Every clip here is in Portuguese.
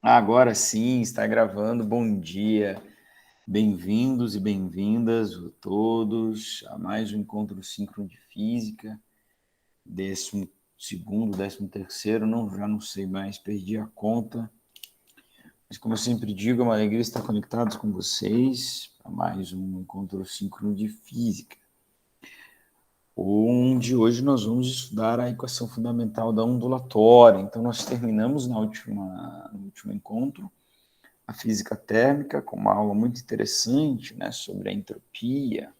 Agora sim, está gravando. Bom dia. Bem-vindos e bem-vindas todos a mais um encontro síncrono de física, 12º, 13º, já não sei mais, perdi a conta. Mas como eu sempre digo, é uma alegria estar conectados com vocês para mais um encontro síncrono de física, onde hoje nós vamos estudar a equação fundamental da ondulatória. Então nós terminamos no último encontro a física térmica, com uma aula muito interessante, né, sobre a entropia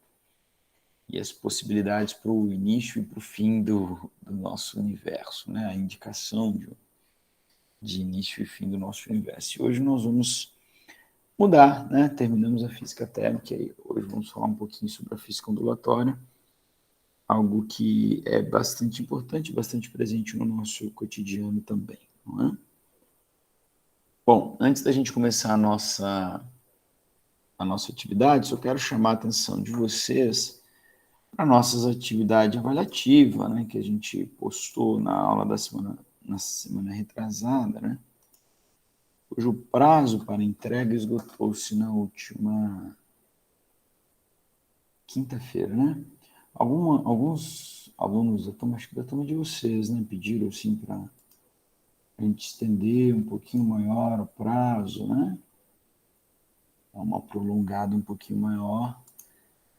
e as possibilidades para o início e para o fim do nosso universo, né, a indicação de início e fim do nosso universo. E hoje nós vamos mudar, né, terminamos a física térmica e hoje vamos falar um pouquinho sobre a física ondulatória, algo que é bastante importante, bastante presente no nosso cotidiano também, não é? Bom, antes da gente começar a nossa atividade, só quero chamar a atenção de vocês para nossas atividades avaliativas, né, que a gente postou na aula na semana retrasada, né, cujo prazo para entrega esgotou-se na última quinta-feira, né? Alguns alunos acho que da turma de vocês, né, pediram assim para a gente estender um pouquinho maior o prazo, né? Dar uma prolongada um pouquinho maior.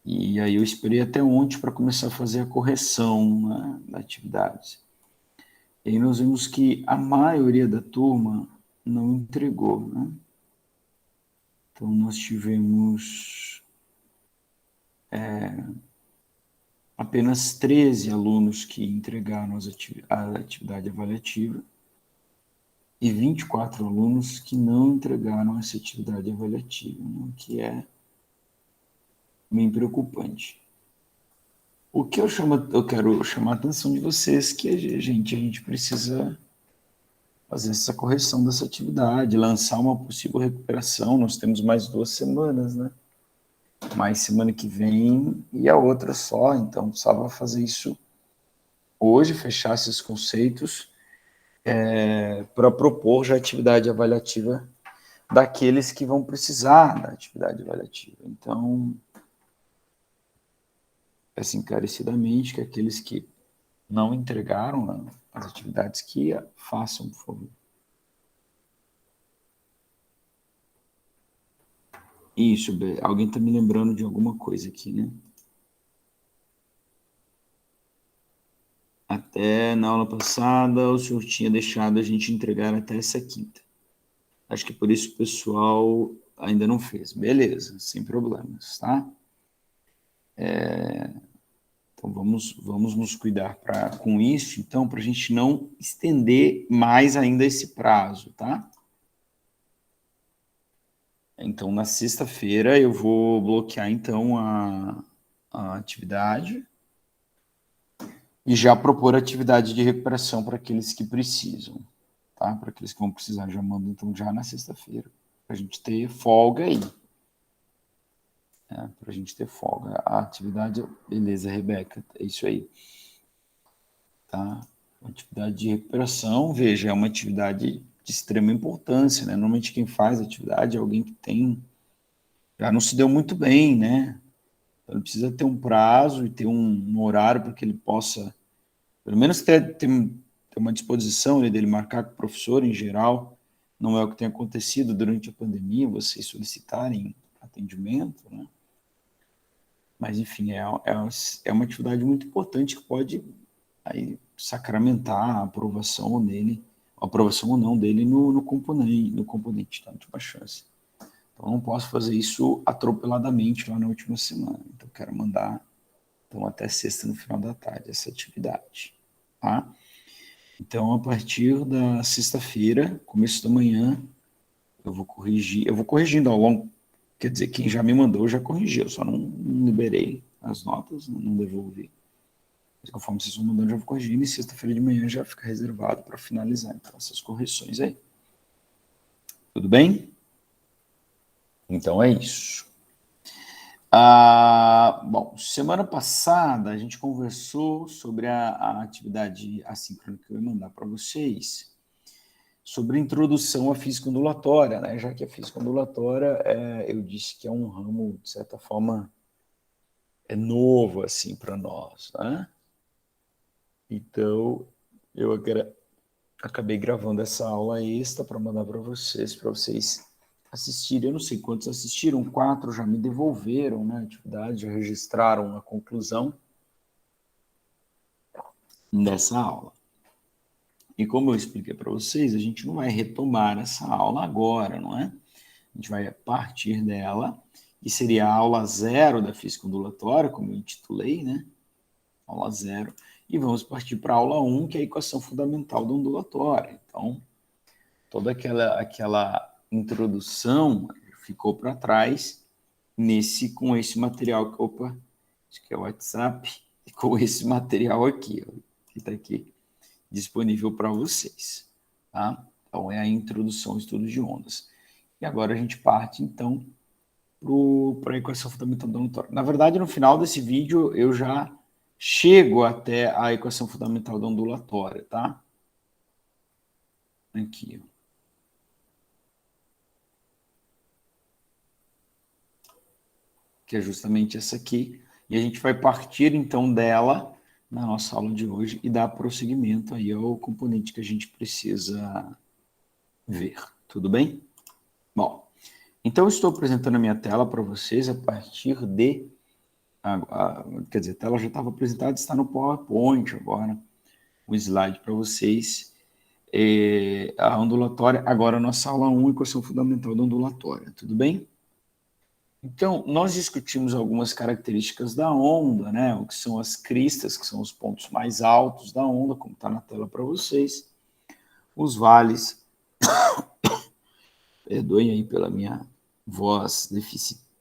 E aí eu esperei até ontem para começar a fazer a correção, né, da atividade. E aí nós vimos que a maioria da turma não entregou, né? Então nós tivemos apenas 13 alunos que entregaram a atividade avaliativa e 24 alunos que não entregaram essa atividade avaliativa, né, o que é bem preocupante. O que eu quero chamar a atenção de vocês que a gente precisa fazer essa correção dessa atividade, lançar uma possível recuperação. Nós temos mais 2 semanas, né? Mais semana que vem e a outra só, então precisava fazer isso hoje, fechar esses conceitos para propor já a atividade avaliativa daqueles que vão precisar da atividade avaliativa. Então, peço encarecidamente que aqueles que não entregaram as atividades que façam, por favor. Isso, alguém está me lembrando de alguma coisa aqui, né? Até na aula passada, o senhor tinha deixado a gente entregar até essa quinta. Acho que por isso o pessoal ainda não fez. Beleza, sem problemas, tá? Então vamos nos cuidar com isso, então, para a gente não estender mais ainda esse prazo, tá? Então, na sexta-feira, eu vou bloquear, então, a atividade e já propor atividade de recuperação para aqueles que precisam, tá? Para aqueles que vão precisar, já mando, então, já na sexta-feira, para a gente ter folga aí. Para a gente ter folga. A atividade, beleza, Rebeca, é isso aí. Tá? Atividade de recuperação, veja, é uma atividade de extrema importância, né? Normalmente quem faz a atividade é alguém que já não se deu muito bem, né? Então ele precisa ter um prazo e ter um horário para que ele possa, pelo menos ter uma disposição, né, dele marcar com o professor em geral. Não é o que tem acontecido durante a pandemia, vocês solicitarem atendimento, né? Mas, enfim, é uma atividade muito importante que pode aí sacramentar a aprovação ou não dele no componente, tá? Não tem uma chance. Então, eu não posso fazer isso atropeladamente lá na última semana. Então, eu quero mandar, então, até sexta no final da tarde, essa atividade, tá? Então, a partir da sexta-feira, começo da manhã, eu vou corrigindo ao longo, quer dizer, quem já me mandou já corrigiu, só não liberei as notas, não devolvi. Mas conforme vocês vão mandando, já vou corrigindo, e sexta-feira de manhã já fica reservado para finalizar, então, essas correções aí. Tudo bem? Então, é isso. Bom, semana passada a gente conversou sobre a atividade assíncrona que eu ia mandar para vocês, sobre introdução à física ondulatória, né? Já que a física ondulatória, eu disse que é um ramo, de certa forma, novo, assim, para nós, né? Então, eu acabei gravando essa aula extra para mandar para vocês assistirem. Eu não sei quantos assistiram, 4 já me devolveram, né, a atividade, já registraram a conclusão dessa aula. E como eu expliquei para vocês, a gente não vai retomar essa aula agora, não é? A gente vai partir dela, que seria a aula 0 da física ondulatória, como eu intitulei, né? Aula 0. E vamos partir para a aula 1, que é a equação fundamental da ondulatória. Então, toda aquela introdução ficou para trás com esse material. Opa, acho que é o WhatsApp. Com esse material aqui, ó, que está aqui disponível para vocês. Tá? Então, é a introdução ao estudo de ondas. E agora a gente parte, então, para a equação fundamental da ondulatória. Na verdade, no final desse vídeo, eu já chego até a equação fundamental da ondulatória, tá? Aqui, ó. Que é justamente essa aqui. E a gente vai partir, então, dela na nossa aula de hoje e dar prosseguimento aí ao componente que a gente precisa ver. Tudo bem? Bom, então eu estou apresentando a minha tela para vocês a partir de... quer dizer, a tela já estava apresentada, está no PowerPoint agora, o slide para vocês. A ondulatória, agora a nossa aula 1, equação fundamental da ondulatória. Tudo bem? Então, nós discutimos algumas características da onda, né? O que são as cristas, que são os pontos mais altos da onda, como está na tela para vocês. Os vales, perdoem aí pela minha voz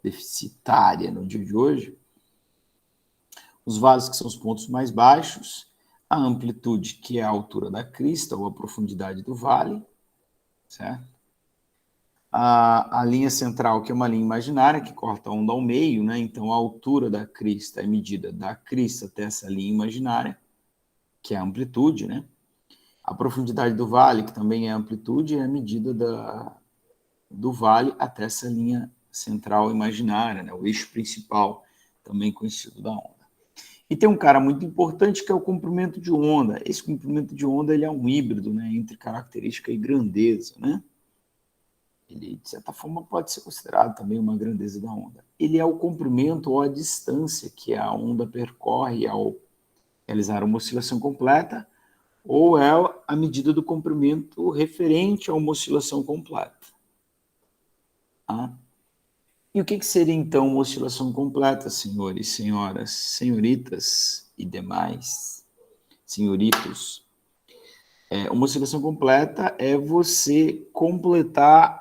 deficitária no dia de hoje. Os vales, que são os pontos mais baixos. A amplitude, que é a altura da crista ou a profundidade do vale, certo? A linha central, que é uma linha imaginária, que corta a onda ao meio, né? Então, a altura da crista é medida da crista até essa linha imaginária, que é a amplitude, né? A profundidade do vale, que também é a amplitude, é a medida do vale até essa linha central imaginária, né? O eixo principal, também conhecido da onda. E tem um cara muito importante, que é o comprimento de onda. Esse comprimento de onda, ele é um híbrido, né? Entre característica e grandeza, né? Ele, de certa forma, pode ser considerado também uma grandeza da onda. Ele é o comprimento ou a distância que a onda percorre ao realizar uma oscilação completa, ou é a medida do comprimento referente a uma oscilação completa. Tá? E o que seria, então, uma oscilação completa, senhores, senhoras, senhoritas e demais senhoritos? Uma oscilação completa é você completar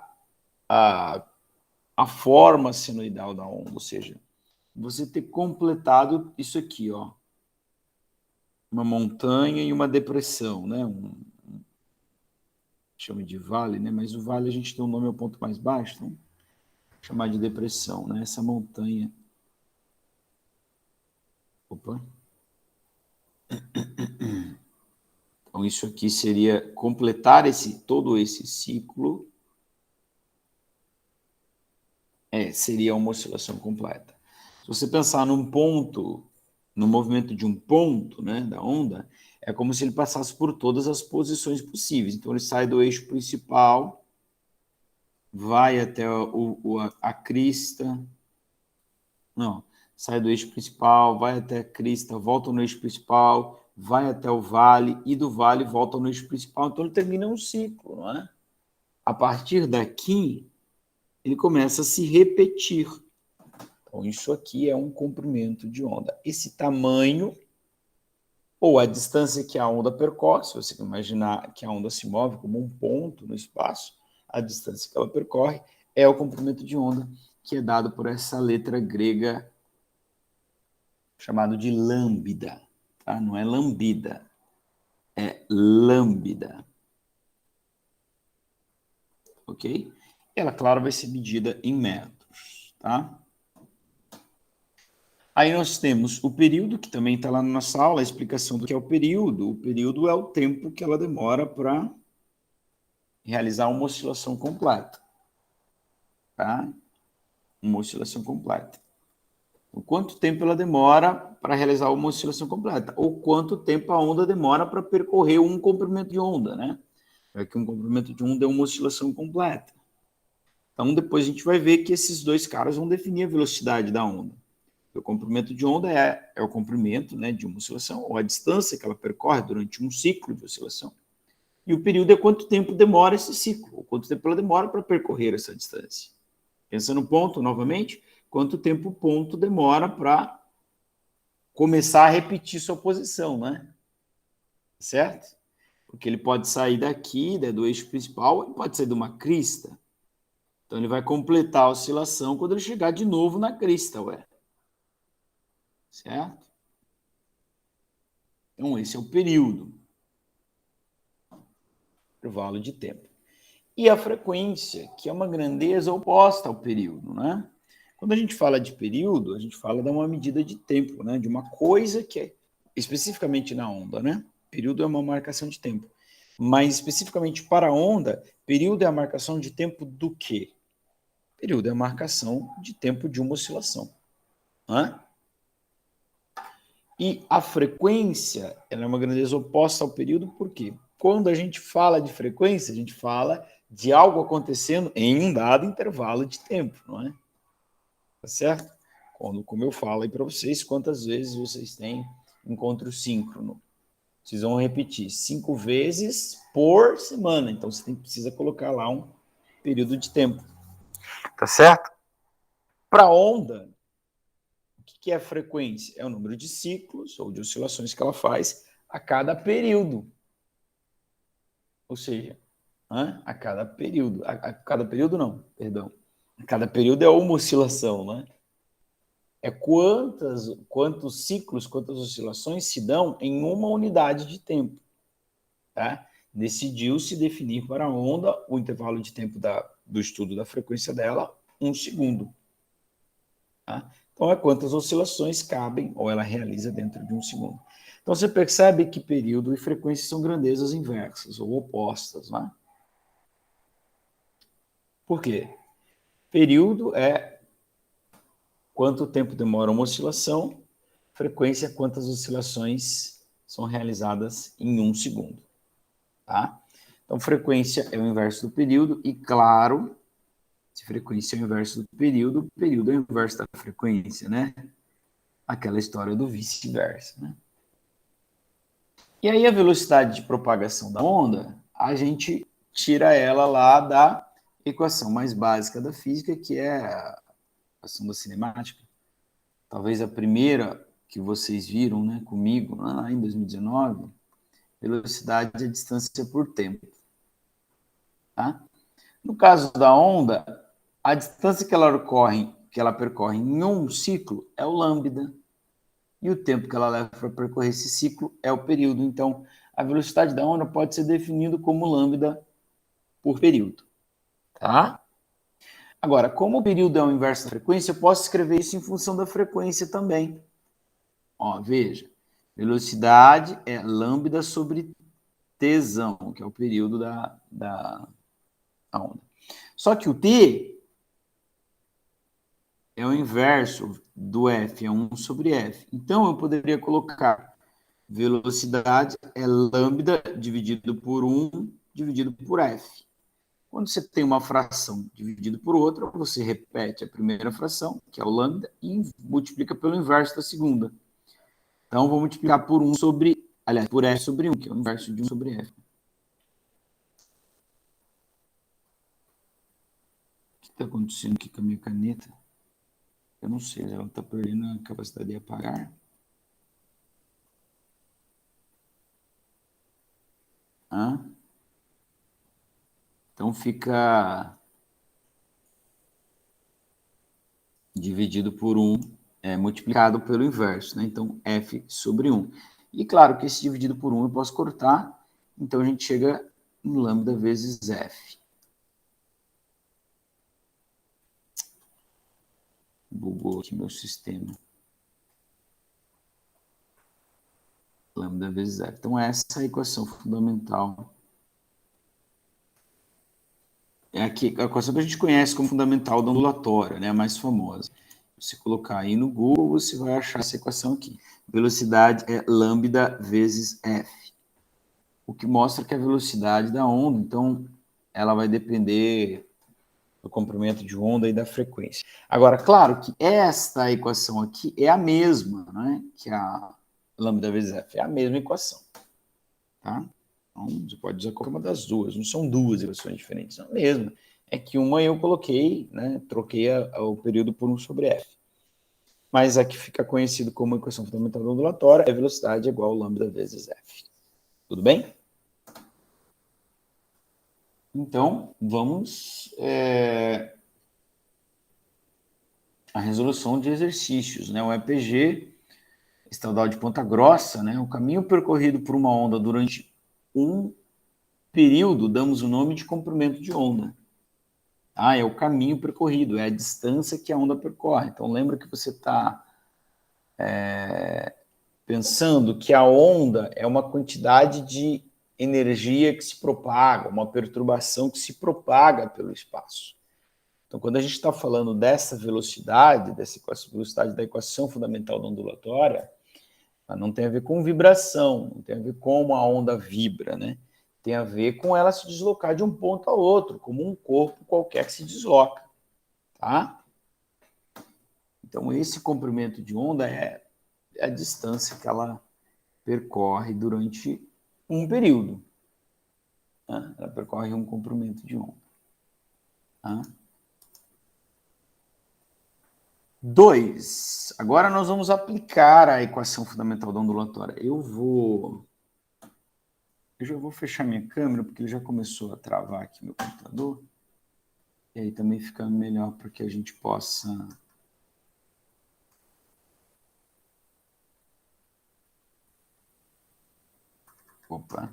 a forma senoidal da onda, ou seja, você ter completado isso aqui, ó, uma montanha e uma depressão, né? Chama de vale, né? Mas o vale a gente tem um nome ao ponto mais baixo, então chamar de depressão, né? Essa montanha. Opa. Então isso aqui seria completar todo esse ciclo. Seria uma oscilação completa. Se você pensar num ponto, no movimento de um ponto, né, da onda, é como se ele passasse por todas as posições possíveis. Então, ele sai do eixo principal, vai até a crista, não, sai do eixo principal, vai até a crista, volta no eixo principal, vai até o vale, e do vale volta no eixo principal. Então, ele termina um ciclo, não é? A partir daqui, ele começa a se repetir. Então, isso aqui é um comprimento de onda. Esse tamanho, ou a distância que a onda percorre, se você imaginar que a onda se move como um ponto no espaço, a distância que ela percorre é o comprimento de onda, que é dado por essa letra grega chamada de lambda. Tá? Não é lambida, é lambda. Ok? E ela, claro, vai ser medida em metros. Tá? Aí nós temos o período, que também está lá na nossa aula, a explicação do que é o período. O período é o tempo que ela demora para realizar uma oscilação completa. Tá? Uma oscilação completa. O quanto tempo ela demora para realizar uma oscilação completa? Ou quanto tempo a onda demora para percorrer um comprimento de onda, né? É que um comprimento de onda é uma oscilação completa. Então, depois a gente vai ver que esses dois caras vão definir a velocidade da onda. O comprimento de onda é o comprimento, né, de uma oscilação, ou a distância que ela percorre durante um ciclo de oscilação. E o período é quanto tempo demora esse ciclo, ou quanto tempo ela demora para percorrer essa distância. Pensa no ponto, novamente, quanto tempo o ponto demora para começar a repetir sua posição, né? Certo? Porque ele pode sair daqui, do eixo principal, e pode sair de uma crista. Então, ele vai completar a oscilação quando ele chegar de novo na crista, ué. Certo? Então, esse é o período. Intervalo de tempo. E a frequência, que é uma grandeza oposta ao período, né? Quando a gente fala de período, a gente fala de uma medida de tempo, né? De uma coisa que é especificamente na onda, né? Período é uma marcação de tempo. Mas especificamente para a onda, período é a marcação de tempo do quê? Período é a marcação de tempo de uma oscilação. Né? E a frequência, ela é uma grandeza oposta ao período, por quê? Quando a gente fala de frequência, a gente fala de algo acontecendo em um dado intervalo de tempo, não é? Tá certo? Como eu falo aí para vocês, quantas vezes vocês têm encontro síncrono? Vocês vão repetir 5 vezes por semana, então você precisa colocar lá um período de tempo. Tá certo? Para onda, o que é a frequência? É o número de ciclos ou de oscilações que ela faz a cada período. Ou seja, a cada período. A cada período não, perdão. A cada período é uma oscilação, né? É quantos ciclos, quantas oscilações se dão em uma unidade de tempo. Tá? Decidiu-se definir para a onda o intervalo de tempo do estudo da frequência dela, 1 segundo. Tá? Então, é quantas oscilações cabem ou ela realiza dentro de 1 segundo. Então, você percebe que período e frequência são grandezas inversas ou opostas. Né? Por quê? Período é quanto tempo demora uma oscilação, frequência é quantas oscilações são realizadas em 1 segundo. Tá? Então, frequência é o inverso do período e, claro, se frequência é o inverso do período é o inverso da frequência, né? Aquela história do vice-versa, né? E aí a velocidade de propagação da onda, a gente tira ela lá da equação mais básica da física, que é a equação da cinemática. Talvez a primeira que vocês viram, né, comigo, lá em 2019, velocidade é distância por tempo. Tá? No caso da onda, a distância que ela percorre em um ciclo é o lambda, e o tempo que ela leva para percorrer esse ciclo é o período. Então, a velocidade da onda pode ser definida como lambda por período. Tá? Agora, como o período é o inverso da frequência, eu posso escrever isso em função da frequência também. Ó, veja, velocidade é lambda sobre Tzão, que é o período da onda. Só que o T é o inverso do F, é 1 sobre F. Então, eu poderia colocar velocidade é lambda dividido por 1 dividido por F. Quando você tem uma fração dividida por outra, você repete a primeira fração, que é o lambda, e multiplica pelo inverso da segunda. Então, vou multiplicar por 1 sobre, aliás, por F sobre 1, que é o inverso de 1 sobre F. O que está acontecendo aqui com a minha caneta? Eu não sei, ela está perdendo a capacidade de apagar. Então, fica dividido por 1, multiplicado pelo inverso, né? Então, F sobre 1. E claro que esse dividido por 1 eu posso cortar, então a gente chega em lambda vezes F. Bugou aqui meu sistema. Lambda vezes F. Então, essa é a equação fundamental é aqui, a equação que a gente conhece como fundamental da ondulatória, né, a mais famosa. Se colocar aí no Google, você vai achar essa equação aqui. Velocidade é lambda vezes f. O que mostra que a velocidade da onda, então, ela vai depender do comprimento de onda e da frequência. Agora, claro que esta equação aqui é a mesma, né, que a lambda vezes f, é a mesma equação. Tá? Então, você pode usar qualquer uma das duas, não são duas equações diferentes, são a mesma. É que uma eu coloquei, né, troquei o período por 1 sobre f. Mas a que fica conhecida como equação fundamental da ondulatória é velocidade igual a lambda vezes f. Tudo bem? Então, vamos à resolução de exercícios, né? O EPG, Estadual de Ponta Grossa, né? O caminho percorrido por uma onda durante um período, damos o nome de comprimento de onda. Ah, é o caminho percorrido, é a distância que a onda percorre. Então, lembra que você está pensando que a onda é uma quantidade de energia que se propaga, uma perturbação que se propaga pelo espaço. Então, quando a gente está falando dessa velocidade, dessa velocidade da equação fundamental da ondulatória, não tem a ver com vibração, não tem a ver com como a onda vibra, né? Tem a ver com ela se deslocar de um ponto a outro, como um corpo qualquer que se desloca, tá? Então, esse comprimento de onda é a distância que ela percorre durante um período. Tá? Ela percorre um comprimento de onda. Tá? 2. Agora nós vamos aplicar a equação fundamental da ondulatória. Eu já vou fechar minha câmera, porque ele já começou a travar aqui meu computador. E aí também fica melhor para que a gente possa... Opa,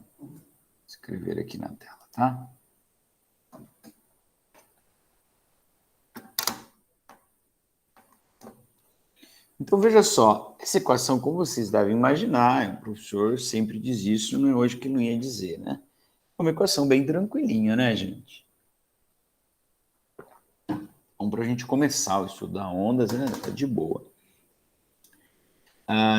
escrever aqui na tela, tá? Então, veja só, essa equação, como vocês devem imaginar, o professor sempre diz isso, não é hoje que ele não ia dizer, né? É uma equação bem tranquilinha, né, gente? Então, para a gente começar o estudo da ondas, né, tá de boa.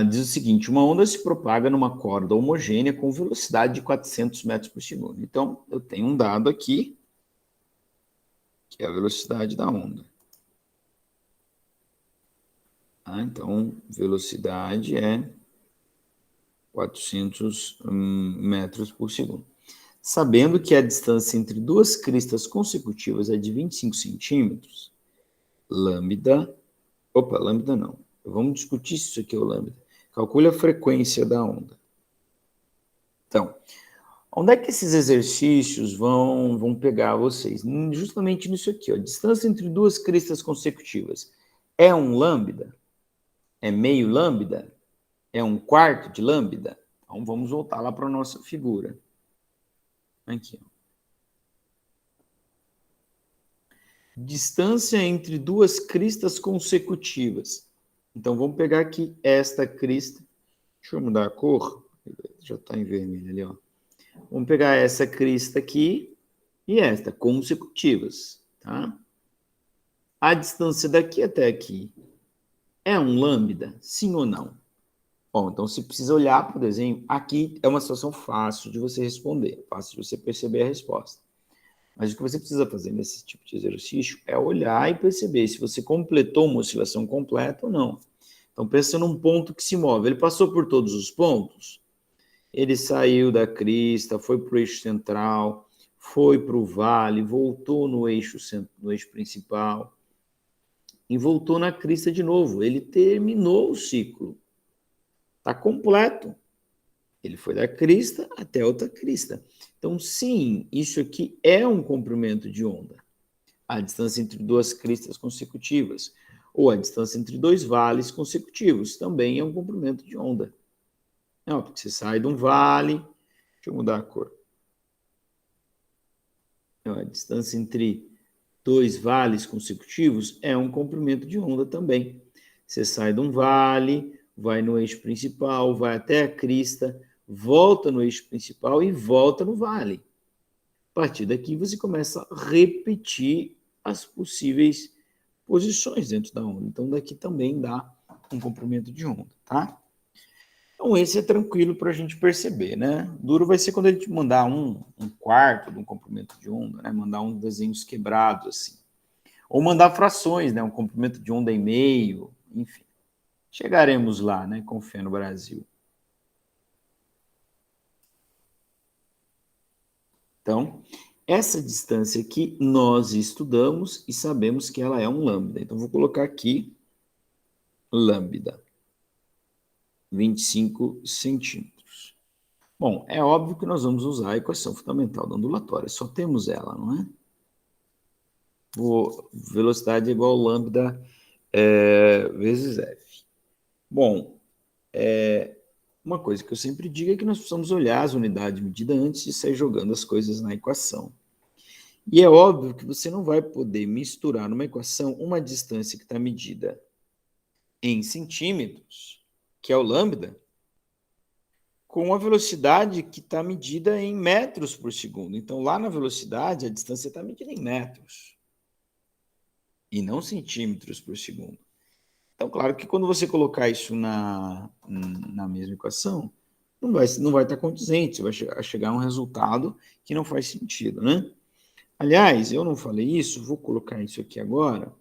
Diz o seguinte, uma onda se propaga numa corda homogênea com velocidade de 400 metros por segundo. Então, eu tenho um dado aqui, que é a velocidade da onda. Então, velocidade é 400 metros por segundo. Sabendo que a distância entre duas cristas consecutivas é de 25 centímetros, lambda não. Vamos discutir se isso aqui é o lambda. Calcule a frequência da onda. Então, onde é que esses exercícios vão pegar vocês? Justamente nisso aqui, ó. A distância entre duas cristas consecutivas é um lambda? É meio lambda? É um quarto de lambda? Então, vamos voltar lá para a nossa figura. Aqui, ó. Distância entre duas cristas consecutivas. Então, vamos pegar aqui esta crista. Deixa eu mudar a cor. Já está em vermelho ali, ó. Vamos pegar essa crista aqui e esta, consecutivas, tá? A distância daqui até aqui é um lambda? Sim ou não? Bom, então você precisa olhar para o desenho. Aqui é uma situação fácil de você responder, fácil de você perceber a resposta. Mas o que você precisa fazer nesse tipo de exercício é olhar e perceber se você completou uma oscilação completa ou não. Então, pensa num ponto que se move. Ele passou por todos os pontos? Ele saiu da crista, foi para o eixo central, foi para o vale, voltou no eixo principal e voltou na crista de novo. Ele terminou o ciclo. Está completo. Ele foi da crista até outra crista. Então, sim, isso aqui é um comprimento de onda. A distância entre duas cristas consecutivas, ou a distância entre dois vales consecutivos, também é um comprimento de onda. Não, porque você sai de um vale... Deixa eu mudar a cor. Então, a distância entre dois vales consecutivos é um comprimento de onda também. Você sai de um vale, vai no eixo principal, vai até a crista, volta no eixo principal e volta no vale. partir daqui, você começa a repetir as possíveis posições dentro da onda. Então, daqui também dá um comprimento de onda, tá? Então, esse é tranquilo para a gente perceber, né? Duro vai ser quando a gente mandar um quarto de um comprimento de onda, né? Mandar uns desenhos quebrados, assim. Ou mandar frações, né? Um comprimento de onda e meio, enfim. Chegaremos lá, né? Com fé no Brasil. Então, essa distância aqui nós estudamos e sabemos que ela é um lambda. Então, vou colocar aqui lambda, 25 centímetros. Bom, é óbvio que nós vamos usar a equação fundamental da ondulatória, só temos ela, não é? Velocidade é igual a lambda vezes f. Bom, uma coisa que eu sempre digo é que nós precisamos olhar as unidades de medida antes de sair jogando as coisas na equação. E é óbvio que você não vai poder misturar numa equação uma distância que está medida em centímetros, que é o lambda, com a velocidade que está medida em metros por segundo. Então, lá na velocidade, a distância está medida em metros e não centímetros por segundo. Então, claro que quando você colocar isso na mesma equação, não vai estar condizente, você vai chegar a um resultado que não faz sentido, né? Aliás, eu não falei isso, vou colocar isso aqui agora.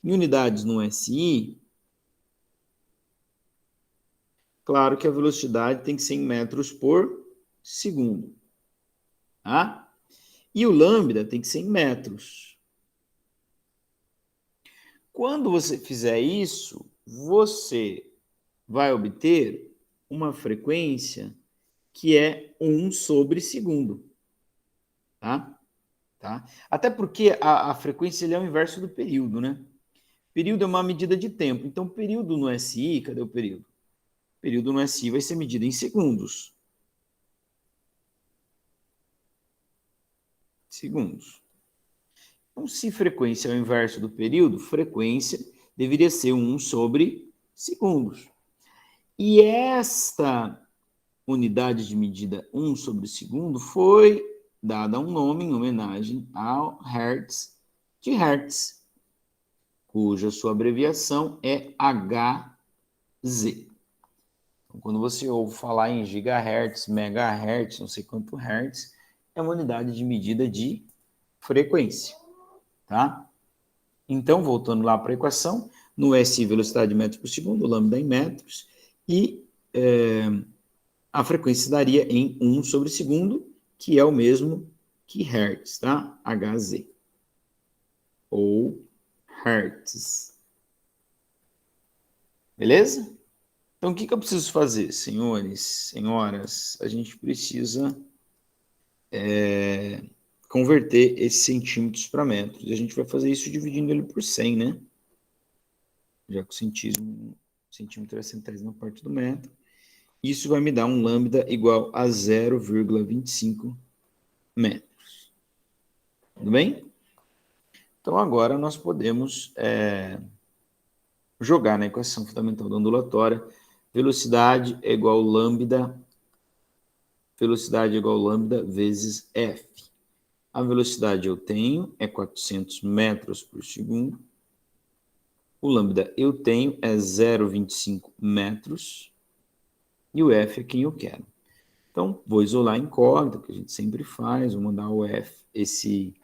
Em unidades no SI, claro que a velocidade tem que ser em metros por segundo. Tá? E o lambda tem que ser em metros. Quando você fizer isso, você vai obter uma frequência que é 1 sobre segundo. Tá? Até porque a frequência ele é o inverso do período, né? Período é uma medida de tempo. Então, período no SI, cadê o período? O período no SI vai ser medido em segundos. Então, se frequência é o inverso do período, frequência deveria ser 1 sobre segundos. E esta unidade de medida 1 sobre segundo foi dada um nome em homenagem ao Hertz de Hertz, cuja sua abreviação é Hz. Então, quando você ouve falar em gigahertz, megahertz, não sei quanto hertz, é uma unidade de medida de frequência, tá? Então, voltando lá para a equação, no SI, velocidade de metros por segundo, lambda em metros, e a frequência daria em 1 sobre segundo, que é o mesmo que hertz, tá? Hz. Ou hertz. Beleza? Então, o que eu preciso fazer, senhores, senhoras? A gente precisa converter esses centímetros para metros. E a gente vai fazer isso dividindo ele por 100, né? Já que o centímetro é a centésima parte do metro. Isso vai me dar um lambda igual a 0,25 metros. Tudo bem? Então, agora nós podemos jogar na equação fundamental da ondulatória. Velocidade é igual a lambda vezes f. A velocidade eu tenho é 400 metros por segundo. O lambda eu tenho é 0,25 metros. E o f é quem eu quero. Então, vou isolar a incógnita, que a gente sempre faz. Vou mandar o f, esse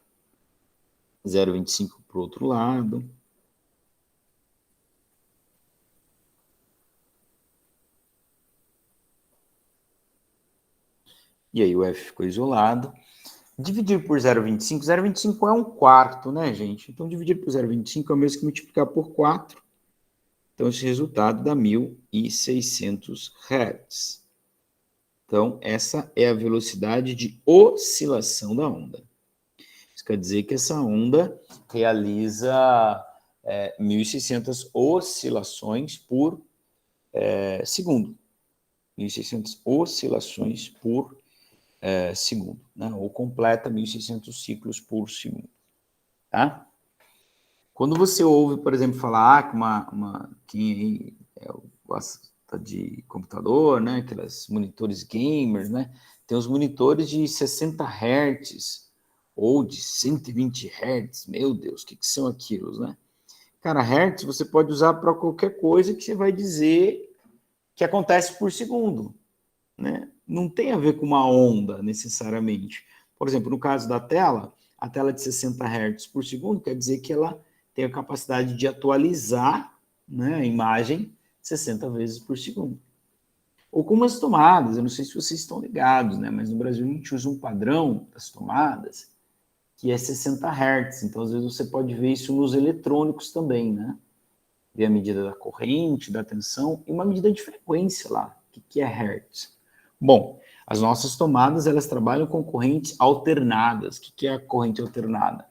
0,25 para o outro lado. E aí o f ficou isolado. Dividir por 0,25, 0,25 é um quarto, né, gente? Então, dividir por 0,25 é o mesmo que multiplicar por 4. Então, esse resultado dá 1.600 Hz. Então, essa é a velocidade de oscilação da onda. Isso quer dizer que essa onda realiza 1.600 oscilações por segundo. 1.600 oscilações por segundo, né? Ou completa 1.600 ciclos por segundo. Tá? Quando você ouve, por exemplo, falar que quem gosta de computador, né? Aqueles monitores gamers, né? Tem os monitores de 60 Hz ou de 120 Hz, meu Deus, o que são aquilo, né? Cara, Hertz você pode usar para qualquer coisa que você vai dizer que acontece por segundo, né? Não tem a ver com uma onda, necessariamente. Por exemplo, no caso da tela, a tela de 60 Hz por segundo quer dizer que ela tem a capacidade de atualizar, né, a imagem 60 vezes por segundo. Ou com umas tomadas, eu não sei se vocês estão ligados, né, mas no Brasil a gente usa um padrão das tomadas que é 60 Hz. Então, às vezes, você pode ver isso nos eletrônicos também, né? Ver a medida da corrente, da tensão e uma medida de frequência lá. O que é Hertz? Bom, as nossas tomadas, elas trabalham com correntes alternadas. O que é a corrente alternada?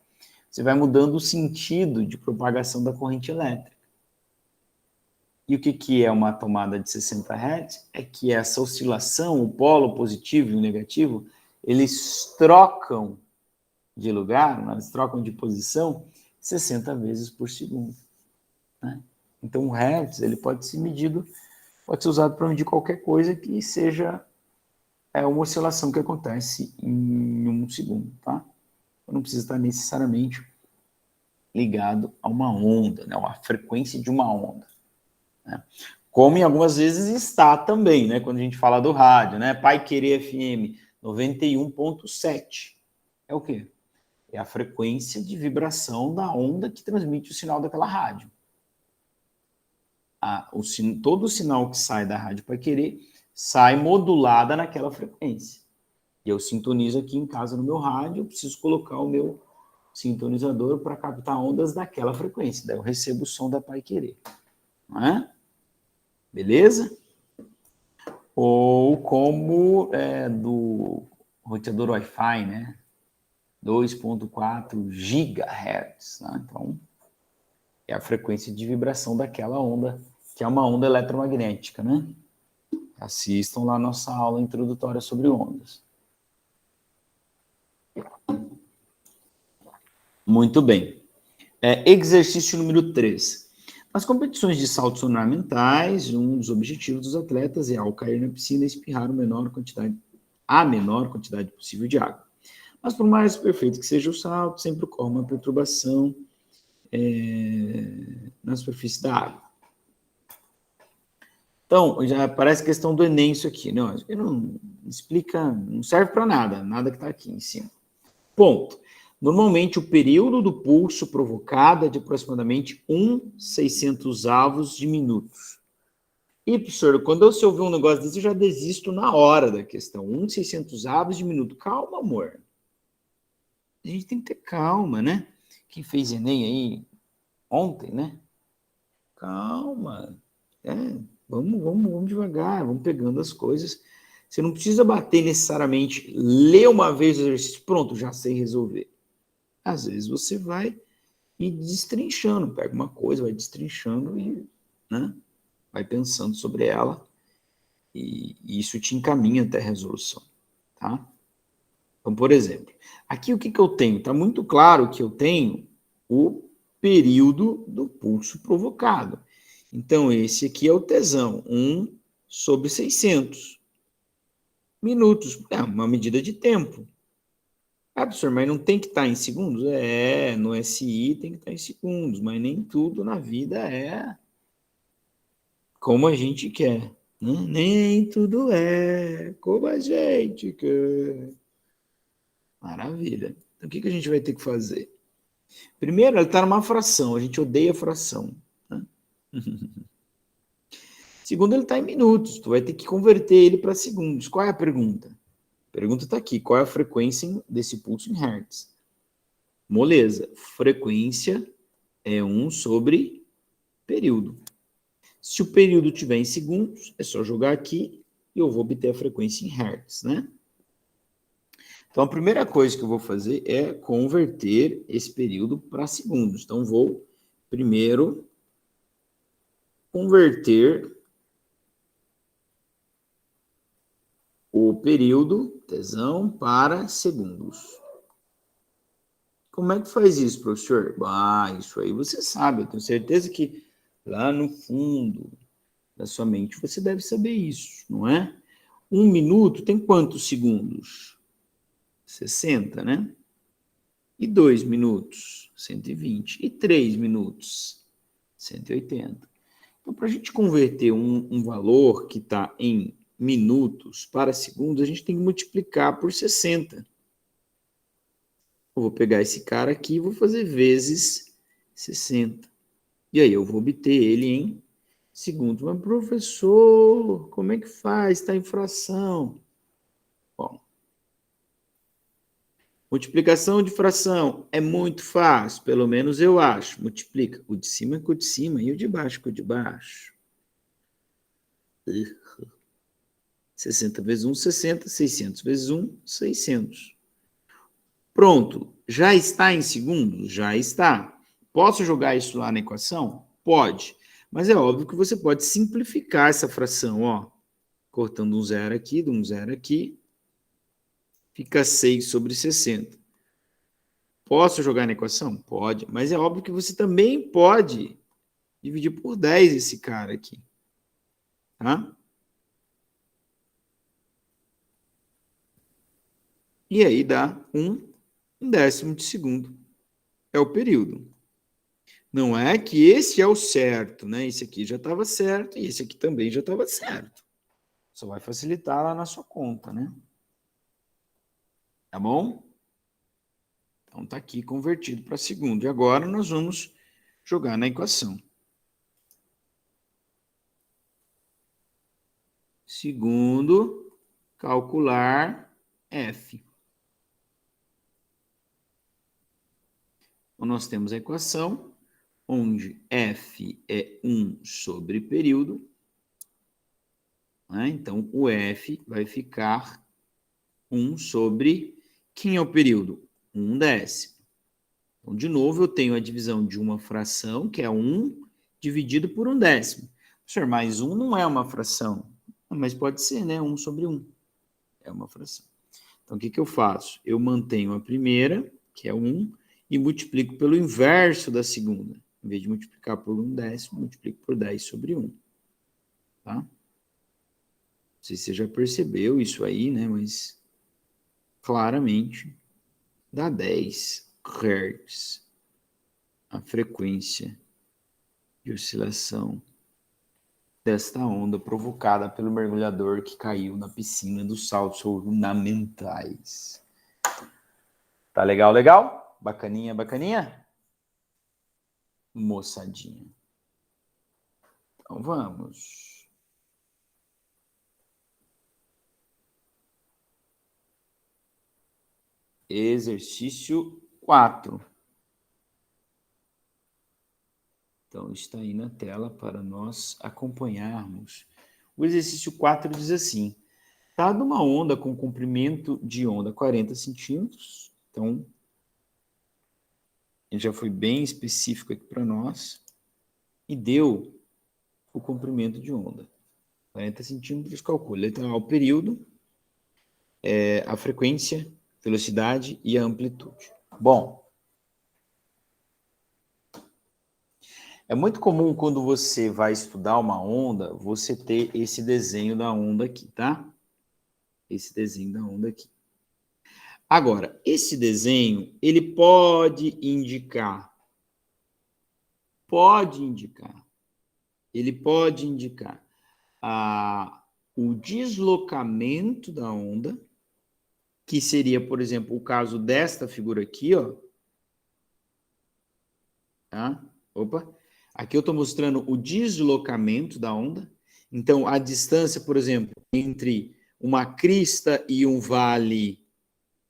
Você vai mudando o sentido de propagação da corrente elétrica. E o que é uma tomada de 60 Hz? É que essa oscilação, o polo positivo e o negativo, eles trocam de lugar, elas trocam de posição 60 vezes por segundo. Né? Então, o Hertz ele pode ser medido, pode ser usado para medir qualquer coisa que seja uma oscilação que acontece em um segundo. Tá? Não precisa estar necessariamente ligado a uma onda, né? A frequência de uma onda. Né? Como em algumas vezes está também, né? Quando a gente fala do rádio, né? Paiquerê FM 91.7. É o quê? É a frequência de vibração da onda que transmite o sinal daquela rádio. Todo o sinal que sai da rádio Paiquerê sai modulada naquela frequência. E eu sintonizo aqui em casa no meu rádio, eu preciso colocar o meu sintonizador para captar ondas daquela frequência. Daí eu recebo o som da Paiquerê. Não é? Beleza? Ou como do roteador Wi-Fi, né? 2.4 GHz. Né? Então, é a frequência de vibração daquela onda, que é uma onda eletromagnética, né? Assistam lá a nossa aula introdutória sobre ondas. Muito bem. Exercício número 3. Nas competições de saltos ornamentais, um dos objetivos dos atletas é, ao cair na piscina, espirrar a menor quantidade possível de água. Mas por mais perfeito que seja o salto, sempre ocorre uma perturbação na superfície da água. Então, já parece questão do Enem isso aqui. Não explica, não serve para nada que está aqui em cima. Ponto. Normalmente, o período do pulso provocado é de aproximadamente 1/600 de minutos. E, professor, quando eu ouvir um negócio desse, eu já desisto na hora da questão. 1/600 de minuto. Calma, amor. A gente tem que ter calma, né? Quem fez Enem aí ontem, né? Calma. Vamos devagar, vamos pegando as coisas. Você não precisa bater necessariamente, ler uma vez o exercício, pronto, já sei resolver. Às vezes você vai ir destrinchando, pega uma coisa, vai destrinchando e, né, vai pensando sobre ela e isso te encaminha até a resolução, tá? Então, por exemplo, aqui o que eu tenho? Está muito claro que eu tenho o período do pulso provocado. Então, esse aqui é o tesão, 1/600 minutos. É uma medida de tempo. Ah, professor, mas não tem que estar em segundos? No SI tem que estar em segundos, mas nem tudo na vida é como a gente quer. Né? Nem tudo é como a gente quer. Maravilha. Então, o que a gente vai ter que fazer? Primeiro, ele está numa fração, a gente odeia fração. Né? Segundo, ele está em minutos, tu vai ter que converter ele para segundos. Qual é a pergunta? A pergunta está aqui, qual é a frequência desse pulso em hertz? Moleza, frequência é 1/período. Se o período tiver em segundos, é só jogar aqui e eu vou obter a frequência em hertz, né? Então, a primeira coisa que eu vou fazer é converter esse período para segundos. Então, vou primeiro converter o período, tesão, para segundos. Como é que faz isso, professor? Isso aí você sabe. Eu tenho certeza que lá no fundo da sua mente você deve saber isso, não é? 1 minuto tem quantos segundos? 60, né? E 2 minutos, 120. E 3 minutos, 180. Então, para a gente converter um valor que está em minutos para segundos, a gente tem que multiplicar por 60. Eu vou pegar esse cara aqui e vou fazer vezes 60. E aí eu vou obter ele em segundos. Mas, professor, como é que faz? Está em fração. Bom, multiplicação de fração é muito fácil, pelo menos eu acho. Multiplica o de cima com o de cima e o de baixo com o de baixo. 60 vezes 1, 60. 600 vezes 1, 600. Pronto. Já está em segundos? Já está. Posso jogar isso lá na equação? Pode. Mas é óbvio que você pode simplificar essa fração, ó. Cortando um zero aqui, de um zero aqui. Fica 6 sobre 60. Posso jogar na equação? Pode. Mas é óbvio que você também pode dividir por 10 esse cara aqui. Tá? E aí dá 1/10 de segundo. É o período. Não é que esse é o certo, né? Esse aqui já estava certo e esse aqui também já estava certo. Só vai facilitar lá na sua conta, né? Tá bom? Então tá aqui convertido para segundo. E agora nós vamos jogar na equação. Segundo, calcular F. Então, nós temos a equação onde F é 1 sobre período. Né? Então, o F vai ficar 1 sobre... Quem é o período? 1/10. Então, de novo, eu tenho a divisão de uma fração, que é 1 dividido por 1/10. Professor, mas 1 não é uma fração. Mas pode ser, né? 1 sobre 1 é uma fração. Então, o que eu faço? Eu mantenho a primeira, que é 1, e multiplico pelo inverso da segunda. Em vez de multiplicar por 1/10, multiplico por 10 sobre 1. Tá? Não sei se você já percebeu isso aí, né? Mas claramente dá 10 Hz a frequência de oscilação desta onda provocada pelo mergulhador que caiu na piscina dos saltos ornamentais. Tá legal, legal? Bacaninha, bacaninha? Moçadinha. Então vamos. Exercício 4. Então, está aí na tela para nós acompanharmos. O exercício 4 diz assim: dada uma onda com comprimento de onda 40 centímetros, então, ele já foi bem específico aqui para nós, e deu o comprimento de onda. 40 centímetros, calcula. Letra A, o período, a frequência, velocidade e a amplitude. Bom, é muito comum quando você vai estudar uma onda, você ter esse desenho da onda aqui, tá? Esse desenho da onda aqui. Agora, esse desenho, ele pode indicar, ele pode indicar o deslocamento da onda, que seria, por exemplo, o caso desta figura aqui, ó. Tá? Opa. Aqui eu estou mostrando o deslocamento da onda. Então, a distância, por exemplo, entre uma crista e um vale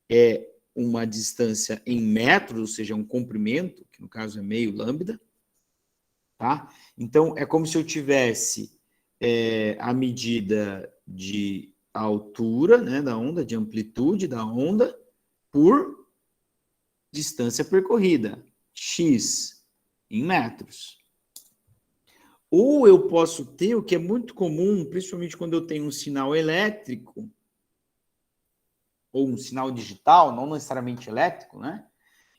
é uma distância em metros, ou seja, um comprimento, que no caso é meio lambda. Tá? Então, é como se eu tivesse a medida de altura, né, da onda, de amplitude da onda, por distância percorrida, x, em metros. Ou eu posso ter, o que é muito comum, principalmente quando eu tenho um sinal elétrico, ou um sinal digital, não necessariamente elétrico, né?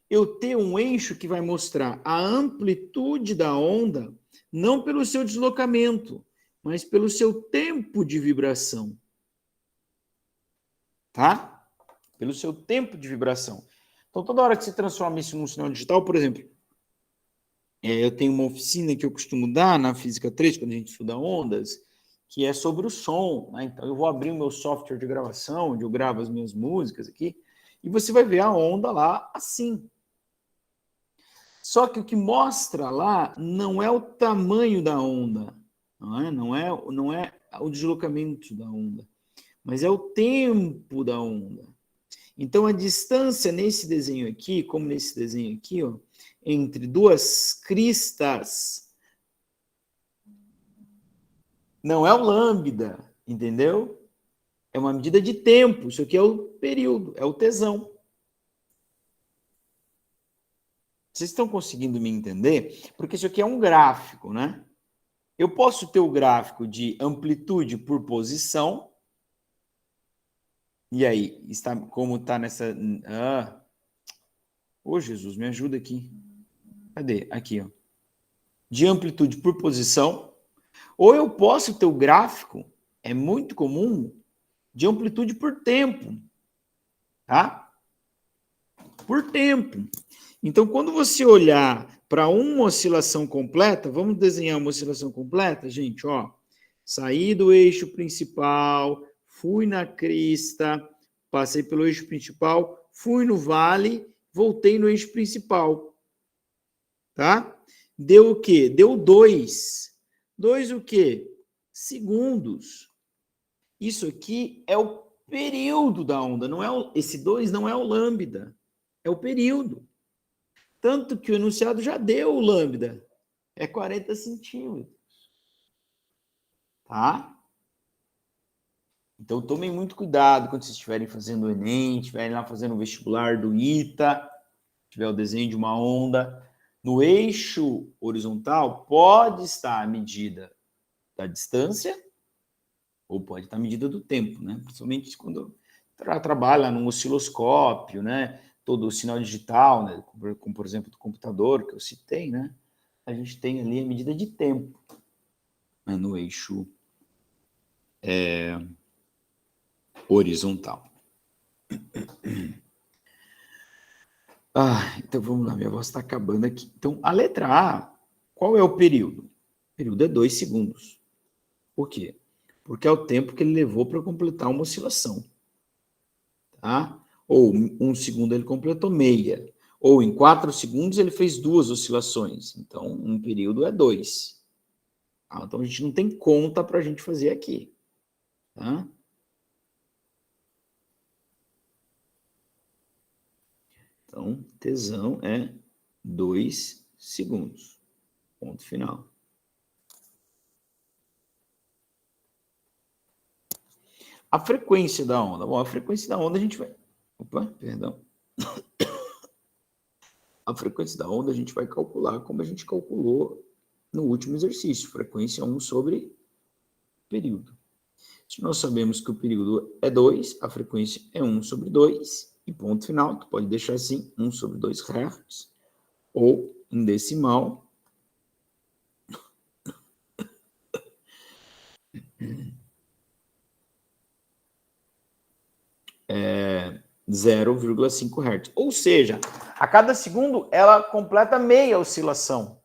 Eu ter um eixo que vai mostrar a amplitude da onda, não pelo seu deslocamento, mas pelo seu tempo de vibração. Tá? Pelo seu tempo de vibração. Então, toda hora que você transforma isso num sinal digital, por exemplo, eu tenho uma oficina que eu costumo dar na Física 3, quando a gente estuda ondas, que é sobre o som, né? Então, eu vou abrir o meu software de gravação, onde eu gravo as minhas músicas aqui, e você vai ver a onda lá assim. Só que o que mostra lá não é o tamanho da onda, não é o deslocamento da onda, mas é o tempo da onda. Então, a distância nesse desenho aqui, como nesse desenho aqui, ó, entre duas cristas, não é o lambda, entendeu? É uma medida de tempo. Isso aqui é o período, é o tesão. Vocês estão conseguindo me entender? Porque isso aqui é um gráfico, né? Eu posso ter o gráfico de amplitude por posição. E aí, está, como está nessa... Ô, Jesus, me ajuda aqui. Cadê? Aqui, ó. De amplitude por posição. Ou eu posso ter o gráfico, é muito comum, de amplitude por tempo. Tá? Por tempo. Então, quando você olhar para uma oscilação completa, vamos desenhar uma oscilação completa, gente, ó. Saí do eixo principal, fui na crista, passei pelo eixo principal, fui no vale, voltei no eixo principal. Tá? Deu o quê? Deu 2. 2 o quê? Segundos. Isso aqui é o período da onda, não é esse 2 não é o lambda, é o período. Tanto que o enunciado já deu o lambda, é 40 centímetros. Tá? Então, tomem muito cuidado quando vocês estiverem fazendo o Enem, estiverem lá fazendo o vestibular do ITA, tiver o desenho de uma onda. No eixo horizontal, pode estar a medida da distância ou pode estar a medida do tempo, né? Principalmente quando trabalha num osciloscópio, né? Todo o sinal digital, né? Como, por exemplo, do computador, que eu citei, né? A gente tem ali a medida de tempo, né? No eixo horizontal. Então vamos lá, minha voz está acabando aqui. Então, a letra A, qual é o período? O período é 2 segundos. Por quê? Porque é o tempo que ele levou para completar uma oscilação. Tá? Ou 1 segundo ele completou meia. Ou em 4 segundos ele fez 2 oscilações. Então, um período é 2. Então, a gente não tem conta para a gente fazer aqui. Tá? Então, tesão é 2 segundos. Ponto final. A frequência da onda. Bom, a frequência da onda a gente vai... Opa, perdão. A frequência da onda a gente vai calcular como a gente calculou no último exercício. Frequência 1 sobre período. Se nós sabemos que o período é 2, a frequência é 1 sobre 2, e ponto final, tu pode deixar assim, 1 sobre 2 Hz, ou em decimal, é 0,5 Hz. Ou seja, a cada segundo ela completa meia oscilação.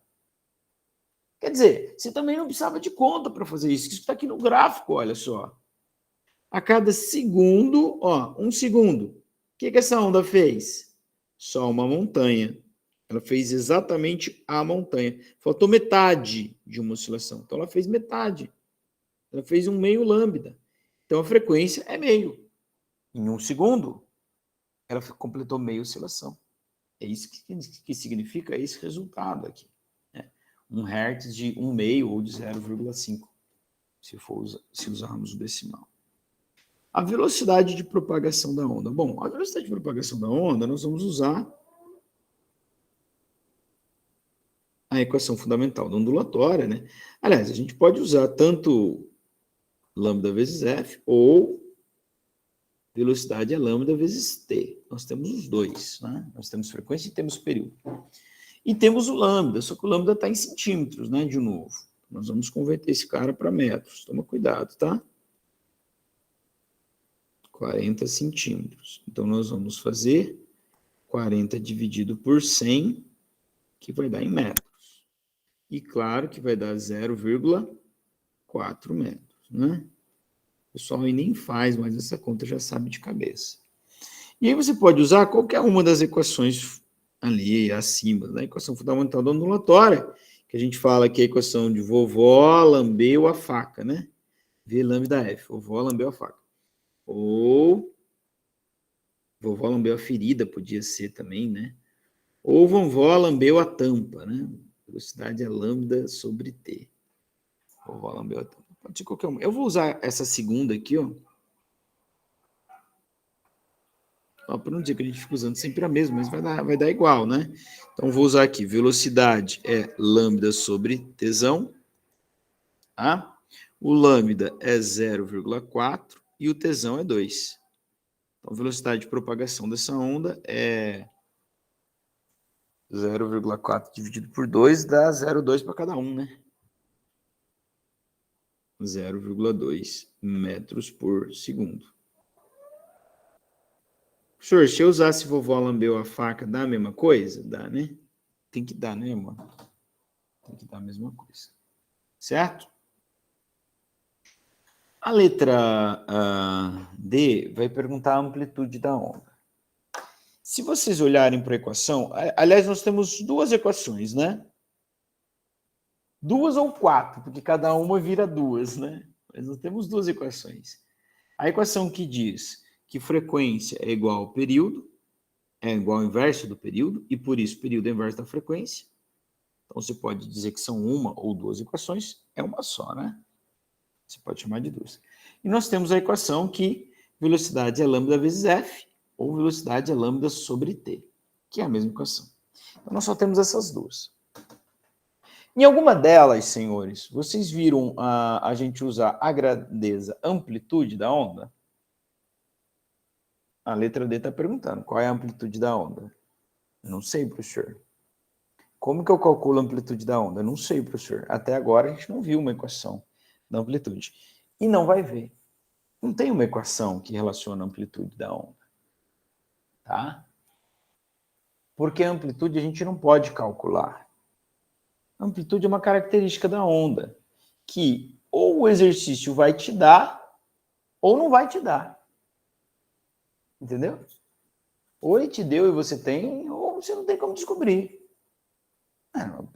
Quer dizer, você também não precisava de conta para fazer isso. Isso está aqui no gráfico, olha só. A cada segundo, ó, 1 segundo. O que essa onda fez? Só uma montanha. Ela fez exatamente a montanha. Faltou metade de uma oscilação. Então, ela fez metade. Ela fez um meio lambda. Então, a frequência é meio. Em 1 segundo, ela completou meia oscilação. É isso que significa esse resultado aqui. Né? 1 Hz de 1 meio ou de 0,5, se usarmos o decimal. A velocidade de propagação da onda. Bom, a velocidade de propagação da onda, nós vamos usar a equação fundamental da ondulatória, né? Aliás, a gente pode usar tanto lambda vezes f ou velocidade é lambda vezes t. Nós temos os dois, né? Nós temos frequência e temos período. E temos o lambda, só que o lambda está em centímetros, né? De novo. Nós vamos converter esse cara para metros. Toma cuidado, tá? 40 centímetros. Então, nós vamos fazer 40 dividido por 100, que vai dar em metros. E claro que vai dar 0,4 metros, né? O pessoal aí nem faz, mas essa conta já sabe de cabeça. E aí você pode usar qualquer uma das equações ali acima, da equação fundamental da ondulatória, que a gente fala que é a equação de vovó lambeu a faca, né? V lambda F, vovó lambeu a faca. Ou vovó lambeu a ferida, podia ser também, né? Ou vovó lambeu a tampa, né? Velocidade é lambda sobre T. Vovó lambeu a tampa. Pode ser qualquer uma. Eu vou usar essa segunda aqui, ó. Para não dizer que a gente fica usando sempre a mesma, mas vai dar igual, né? Então, vou usar aqui, velocidade é lambda sobre Tzão, tá? O lambda é 0,4 e o Tzão é 2. Então, a velocidade de propagação dessa onda é 0,4 dividido por 2 dá 0,2 para cada um, né? 0,2 metros por segundo. Professor, se eu usasse vovó lambeu a faca, dá a mesma coisa? Dá, né? Tem que dar, né, irmão? Tem que dar a mesma coisa. Certo? A letra D vai perguntar a amplitude da onda. Se vocês olharem para a equação, aliás, nós temos duas equações, né? Duas ou quatro, porque cada uma vira duas, né? Mas nós temos duas equações. A equação que diz que frequência é igual ao período, é igual ao inverso do período, e por isso período é inverso da frequência. Então, você pode dizer que são uma ou duas equações, é uma só, né? Você pode chamar de duas. E nós temos a equação que velocidade é lambda vezes F, ou velocidade é lambda sobre T, que é a mesma equação. Então, nós só temos essas duas. Em alguma delas, senhores, vocês viram a gente usar a grandeza, amplitude da onda? A letra D está perguntando, qual é a amplitude da onda? Não sei, professor. Como que eu calculo a amplitude da onda? Não sei, professor. Até agora a gente não viu uma equação da amplitude. E não vai ver. Não tem uma equação que relaciona a amplitude da onda. Tá? Porque a amplitude a gente não pode calcular. A amplitude é uma característica da onda, que ou o exercício vai te dar, ou não vai te dar. Entendeu? Ou ele te deu e você tem, ou você não tem como descobrir.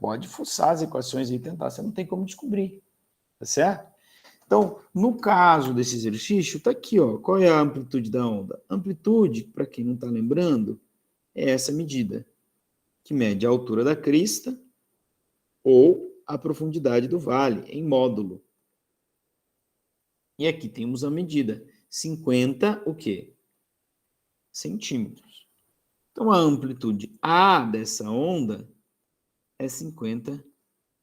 Pode fuçar as equações e tentar, você não tem como descobrir. Tá certo? Então, no caso desse exercício, está aqui, ó. Qual é a amplitude da onda? Amplitude, para quem não está lembrando, é essa medida, que mede a altura da crista ou a profundidade do vale, em módulo. E aqui temos a medida, 50, o quê? Centímetros. Então, a amplitude A dessa onda é 50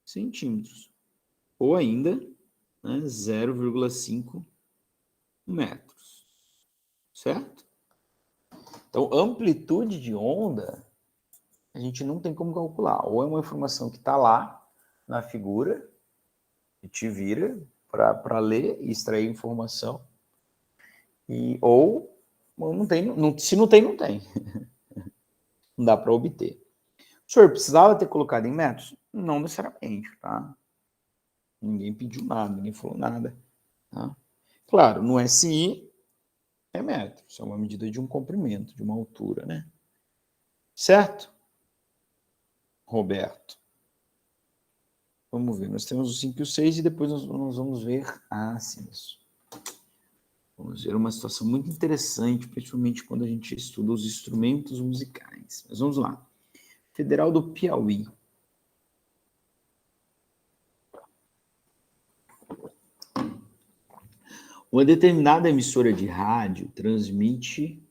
centímetros. Ou ainda, né, 0,5 metros. Certo? Então, amplitude de onda, a gente não tem como calcular. Ou é uma informação que está lá na figura, e te vira para ler e extrair informação, ou não tem, se não tem, não tem. Não dá para obter. O senhor precisava ter colocado em metros? Não necessariamente, tá? Ninguém pediu nada, ninguém falou nada. Tá? Claro, no SI é metro, isso é uma medida de um comprimento, de uma altura, né? Certo? Roberto. Vamos ver, nós temos o 5 e o 6 e depois nós vamos ver... sim, isso. Vamos ver uma situação muito interessante, principalmente quando a gente estuda os instrumentos musicais. Mas vamos lá. Federal do Piauí. Uma determinada emissora de rádio transmite...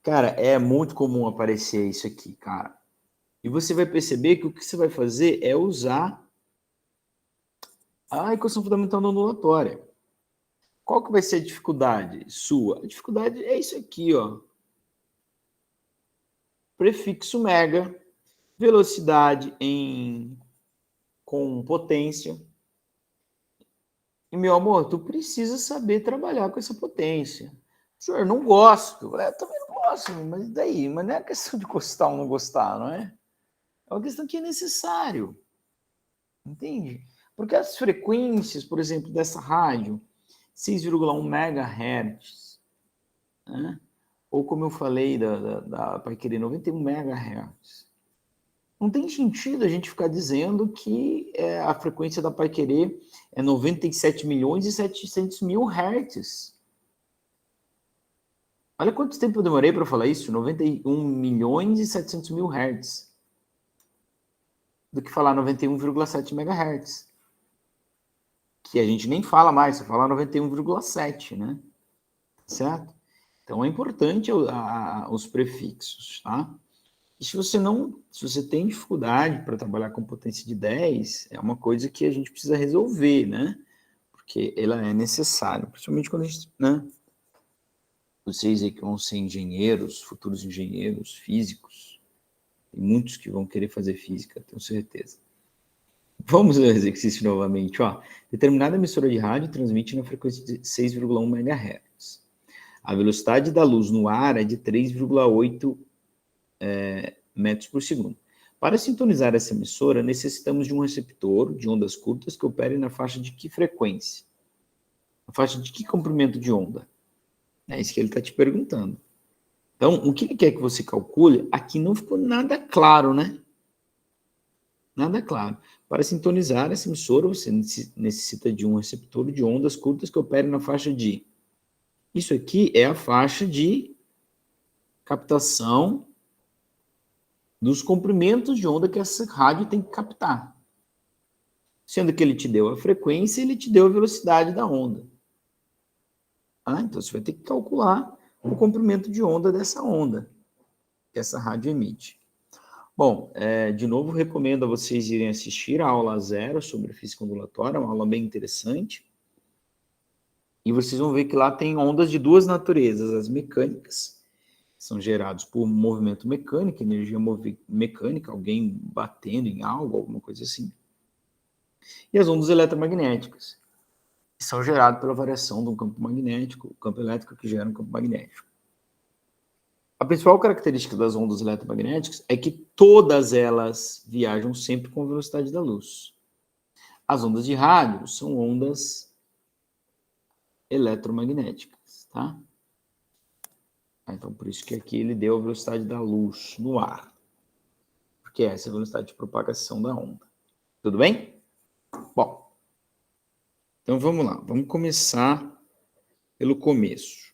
cara, é muito comum aparecer isso aqui, cara. E você vai perceber que o que você vai fazer é usar a equação fundamental da ondulatória. Qual que vai ser a dificuldade sua? A dificuldade é isso aqui, ó. Prefixo mega, velocidade com potência. E, meu amor, tu precisa saber trabalhar com essa potência. Senhor, não gosto. Eu também não gosto, mas daí? Mas não é questão de gostar ou não gostar, não é? É uma questão que é necessário. Entende? Porque as frequências, por exemplo, dessa rádio, 6,1 MHz, né? Ou como eu falei, da Paiquerê, 91 MHz. Não tem sentido a gente ficar dizendo que a frequência da Paiquerê é 97 milhões e 700 mil hertz. Olha quanto tempo eu demorei para falar isso, 91 milhões e 700 mil hertz. Do que falar 91,7 MHz. Que a gente nem fala mais, você fala 91,7, né? Certo? Então é importante os prefixos, tá? E se você tem dificuldade para trabalhar com potência de 10, é uma coisa que a gente precisa resolver, né? Porque ela é necessária, principalmente quando a gente, né? Vocês aí que vão ser engenheiros, futuros engenheiros, físicos, tem muitos que vão querer fazer física, tenho certeza. Vamos ao exercício novamente, ó. Determinada emissora de rádio transmite na frequência de 6,1 MHz. A velocidade da luz no ar é de 3,8 metros por segundo. Para sintonizar essa emissora, necessitamos de um receptor de ondas curtas que opere na faixa de que frequência? Na faixa de que comprimento de onda? É isso que ele está te perguntando. Então, o que ele quer que você calcule, aqui não ficou nada claro, né? Nada claro. Para sintonizar essa emissora, você necessita de um receptor de ondas curtas que opere na faixa de... Isso aqui é a faixa de captação dos comprimentos de onda que essa rádio tem que captar. Sendo que ele te deu a frequência, ele te deu a velocidade da onda. Então, você vai ter que calcular o comprimento de onda dessa onda que essa rádio emite. Bom, de novo, recomendo a vocês irem assistir a aula 0 sobre física ondulatória, uma aula bem interessante. E vocês vão ver que lá tem ondas de duas naturezas, as mecânicas, que são geradas por movimento mecânico, energia mecânica, alguém batendo em algo, alguma coisa assim. E as ondas eletromagnéticas, que são geradas pela variação de um campo magnético, o campo elétrico que gera um campo magnético. A principal característica das ondas eletromagnéticas é que todas elas viajam sempre com a velocidade da luz. As ondas de rádio são ondas eletromagnéticas, tá? Então, por isso que aqui ele deu a velocidade da luz no ar. Porque essa é a velocidade de propagação da onda. Tudo bem? Bom, então vamos lá. Vamos começar pelo começo.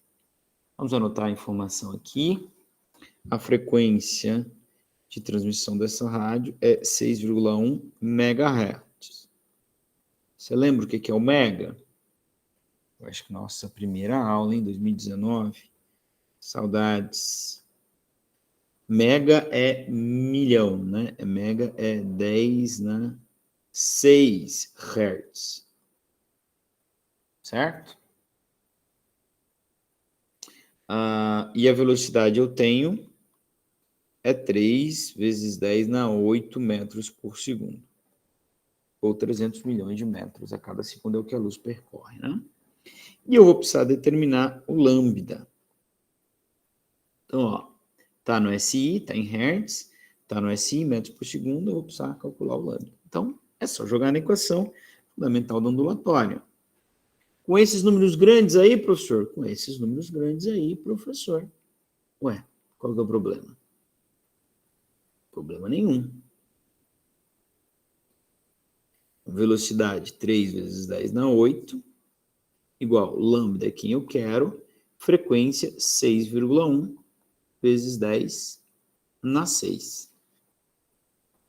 Vamos anotar a informação aqui. A frequência de transmissão dessa rádio é 6,1 MHz. Você lembra o que é o mega? Eu acho que nossa primeira aula em 2019. Saudades. Mega é milhão, né? Mega é 10 na 6 Hz. Certo? E a velocidade eu tenho é 3 vezes 10 na 8 metros por segundo. Ou 300 milhões de metros a cada segundo é o que a luz percorre, né? E eu vou precisar determinar o lambda. Então, ó, tá no SI, tá em Hertz, tá no SI, metros por segundo, eu vou precisar calcular o lambda. Então, é só jogar na equação fundamental da ondulatória. Com esses números grandes aí, professor? Com esses números grandes aí, professor. Ué, qual que é o problema? Problema nenhum. Velocidade 3 vezes 10 na 8, igual lambda é quem eu quero, frequência 6,1 vezes 10 na 6.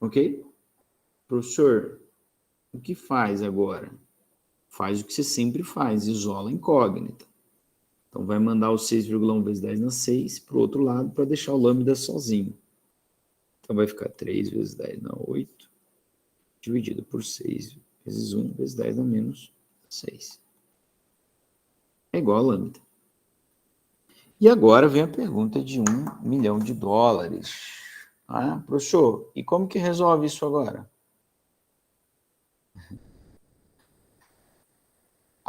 Ok? Professor, o que faz agora? Faz o que você sempre faz, isola a incógnita. Então, vai mandar o 6,1 vezes 10 na 6 para o outro lado para deixar o lambda sozinho. Então, vai ficar 3 vezes 10 na 8, dividido por 6 vezes 1 vezes 10 na menos 6. É igual a lambda. E agora vem a pergunta de $1 milhão. Professor, e como que resolve isso agora?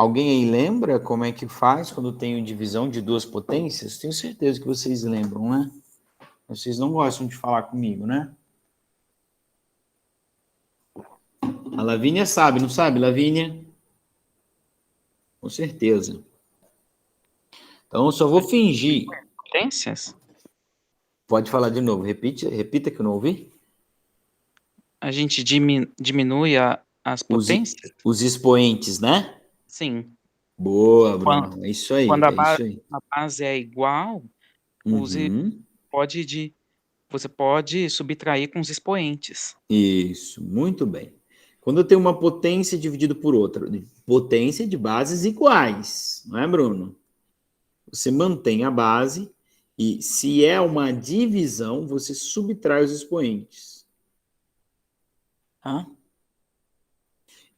Alguém aí lembra como é que faz quando tem divisão de duas potências? Tenho certeza que vocês lembram, né? Vocês não gostam de falar comigo, né? A Lavínia sabe, não sabe, Lavínia? Com certeza. Então, eu só vou fingir. Potências? Pode falar de novo. Repita que eu não ouvi. A gente diminui as potências? Os expoentes, né? Sim. Boa, Quando, Bruno. É isso aí, quando é isso aí. a base é igual, use, Uhum. você pode subtrair com os expoentes. Isso, muito bem. Quando eu tenho uma potência dividida por outra, potência de bases iguais, não é, Bruno? Você mantém a base e, se é uma divisão, você subtrai os expoentes. Tá?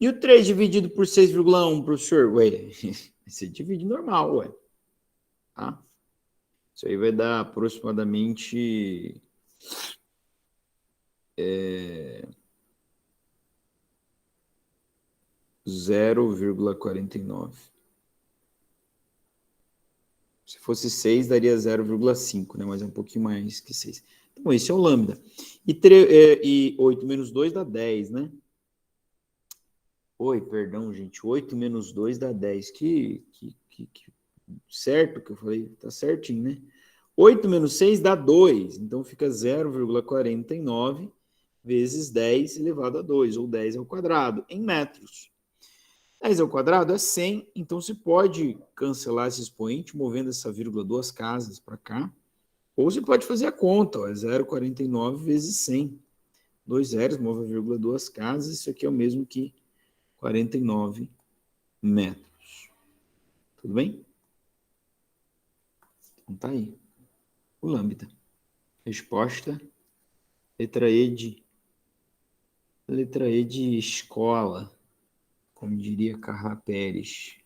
E o 3 dividido por 6,1, professor? Ué, você divide normal, ué. Tá? Isso aí vai dar aproximadamente 0,49. Se fosse 6, daria 0,5, né? Mas é um pouquinho mais que 6. Então, esse é o lambda. E 8 menos 2 dá 10, né? Oi, perdão, gente. 8 menos 2 dá 10. Certo que eu falei, tá certinho, né? 8 menos 6 dá 2. Então, fica 0,49 vezes 10 elevado a 2, ou 10 ao quadrado, em metros. 10 ao quadrado é 100, então se pode cancelar esse expoente movendo essa vírgula duas casas para cá, ou você pode fazer a conta, ó, é 0,49 vezes 100. 2 zeros, move a vírgula duas casas, isso aqui é o mesmo que 49 metros. Tudo bem? Então tá aí. O lambda. Resposta, letra E de escola, como diria Carla Pérez.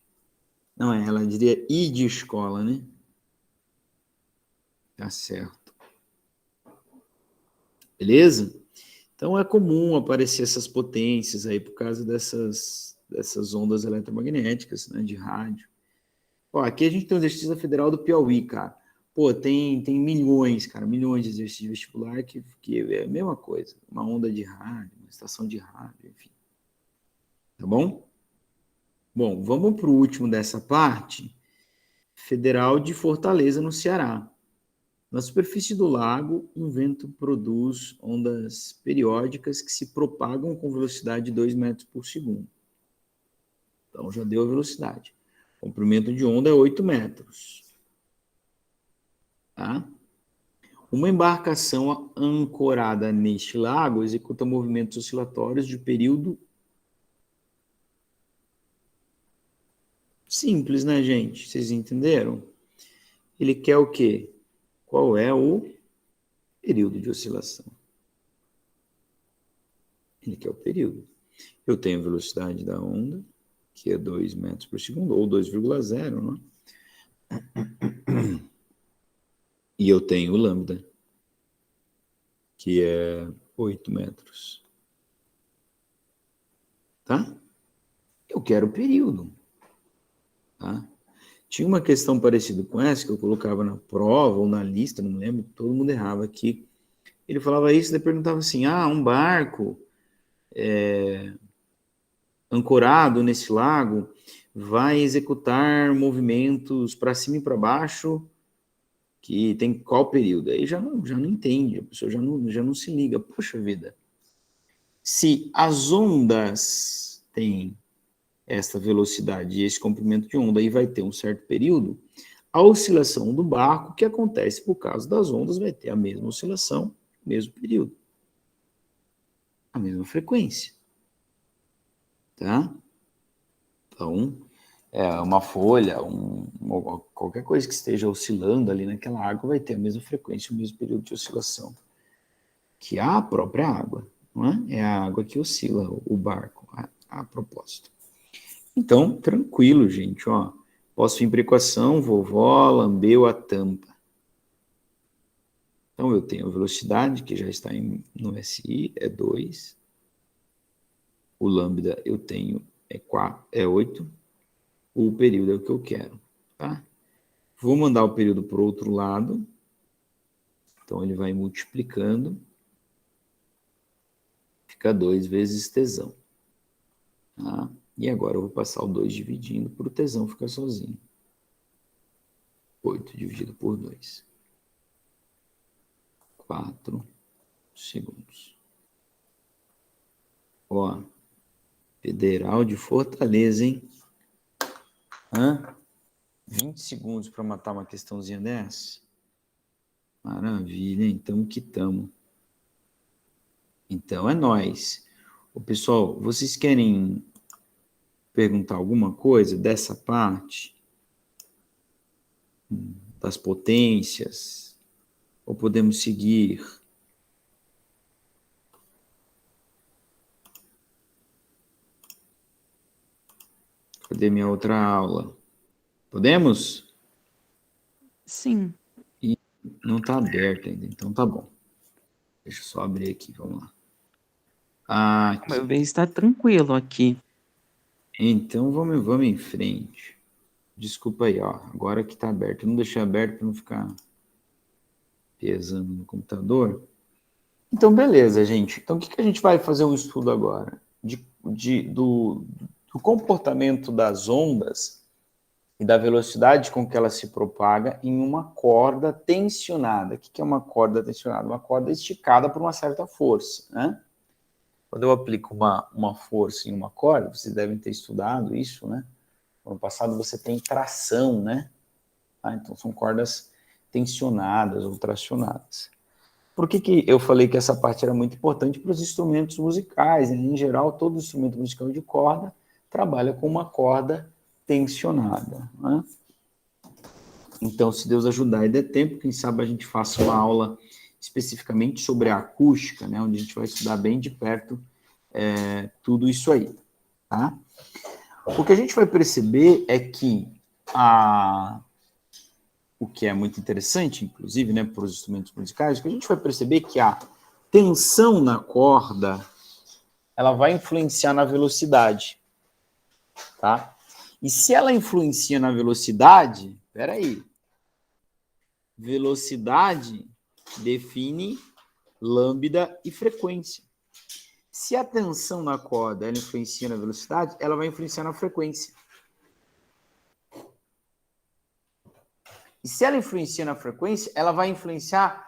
Não, ela diria I de escola, né? Tá certo. Beleza? Então é comum aparecer essas potências aí por causa dessas ondas eletromagnéticas, né, de rádio. Ó, aqui a gente tem o exercício da Federal do Piauí, cara. Pô, tem milhões, cara, milhões de exercícios de vestibular que é a mesma coisa. Uma onda de rádio, uma estação de rádio, enfim. Tá bom? Bom, vamos para o último dessa parte. Federal de Fortaleza, no Ceará. Na superfície do lago, um vento produz ondas periódicas que se propagam com velocidade de 2 metros por segundo. Então, já deu a velocidade. O comprimento de onda é 8 metros. Tá? Uma embarcação ancorada neste lago executa movimentos oscilatórios de período simples, né, gente? Vocês entenderam? Ele quer o quê? Qual é o período de oscilação? Ele quer o período. Eu tenho a velocidade da onda, que é 2 metros por segundo, ou 2,0, né? E eu tenho o lambda, que é 8 metros. Tá? Eu quero o período. Tá? Tinha uma questão parecida com essa, que eu colocava na prova ou na lista, não lembro, todo mundo errava aqui. Ele falava isso, daí perguntava assim, um barco ancorado nesse lago vai executar movimentos para cima e para baixo, que tem qual período? Aí já não entende, a pessoa já não se liga. Poxa vida, se as ondas têm essa velocidade e esse comprimento de onda, aí vai ter um certo período, a oscilação do barco, que acontece por causa das ondas, vai ter a mesma oscilação, mesmo período, a mesma frequência. Tá? Então, uma folha, qualquer coisa que esteja oscilando ali naquela água vai ter a mesma frequência, o mesmo período de oscilação que a própria água, não é? É a água que oscila o barco, a propósito. Então, tranquilo, gente, ó. Posso vir para a equação, vovó lambeu a tampa. Então, eu tenho a velocidade, que já está no SI, é 2. O lambda eu tenho é 8. o período, é o que eu quero, tá? Vou mandar o período para o outro lado. Então, ele vai multiplicando. Fica 2 vezes tesão. Tá? E agora eu vou passar o 2 dividindo para o tesão ficar sozinho. 8 dividido por 2. 4 segundos. Ó, Federal de Fortaleza, hein? 20 segundos para matar uma questãozinha dessa? Maravilha, então quitamos. Então é nóis. Ô, pessoal, vocês querem perguntar alguma coisa dessa parte? Das potências? Ou podemos seguir? Cadê minha outra aula? Podemos? Sim. Não está aberto ainda, então tá bom. Deixa eu só abrir aqui, vamos lá. O meu ver está tranquilo aqui. Então vamos em frente. Desculpa aí, ó. Agora que está aberto. Eu não deixei aberto para não ficar pesando no computador. Então, beleza, gente. Então, o que a gente vai fazer um estudo agora? Do comportamento das ondas e da velocidade com que ela se propaga em uma corda tensionada. O que é uma corda tensionada? Uma corda esticada por uma certa força, né? Quando eu aplico uma força em uma corda, vocês devem ter estudado isso, né? No ano passado você tem tração, né? Então são cordas tensionadas ou tracionadas. Por que eu falei que essa parte era muito importante para os instrumentos musicais? Né? Em geral, todo instrumento musical de corda trabalha com uma corda tensionada. Né? Então, se Deus ajudar e der tempo, quem sabe a gente faça uma aula especificamente sobre a acústica, né? Onde a gente vai estudar bem de perto tudo isso aí. Tá? O que a gente vai perceber é que o que é muito interessante, inclusive, né, para os instrumentos musicais, que a gente vai perceber que a tensão na corda, ela vai influenciar na velocidade, tá? E se ela influencia na velocidade, peraí, velocidade define lambda e frequência. Se a tensão na corda ela influencia na velocidade, ela vai influenciar na frequência. E se ela influencia na frequência, ela vai influenciar,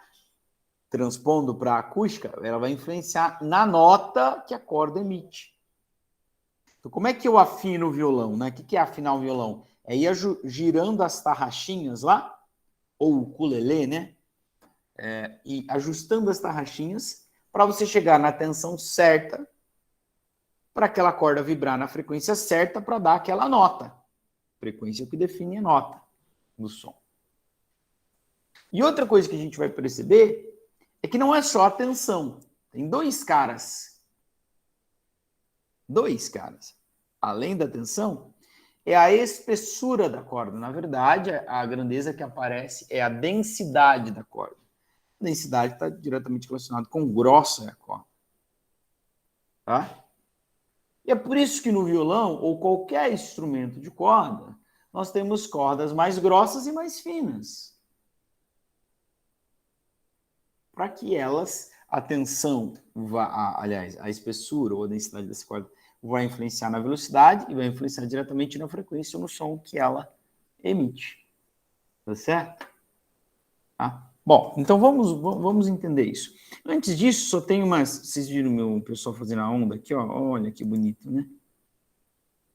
transpondo para a acústica, ela vai influenciar na nota que a corda emite. Então, como é que eu afino o violão? Né? O que é afinar o violão? É ir girando as tarraxinhas lá, ou o ukulele, né? E ajustando as tarraxinhas para você chegar na tensão certa, para aquela corda vibrar na frequência certa para dar aquela nota. Frequência é o que define a nota do som. E outra coisa que a gente vai perceber é que não é só a tensão. Tem dois caras. Além da tensão, é a espessura da corda. Na verdade, a grandeza que aparece é a densidade da corda. A densidade está diretamente relacionada com o grossa da corda. Tá? E é por isso que no violão, ou qualquer instrumento de corda, nós temos cordas mais grossas e mais finas. Para que elas, a tensão, a espessura ou a densidade dessa corda vai influenciar na velocidade e vai influenciar diretamente na frequência ou no som que ela emite. Tá certo? Tá? Bom, então vamos entender isso. Antes disso, só tem umas... Vocês viram o meu pessoal fazendo a onda aqui? Ó? Olha que bonito, né?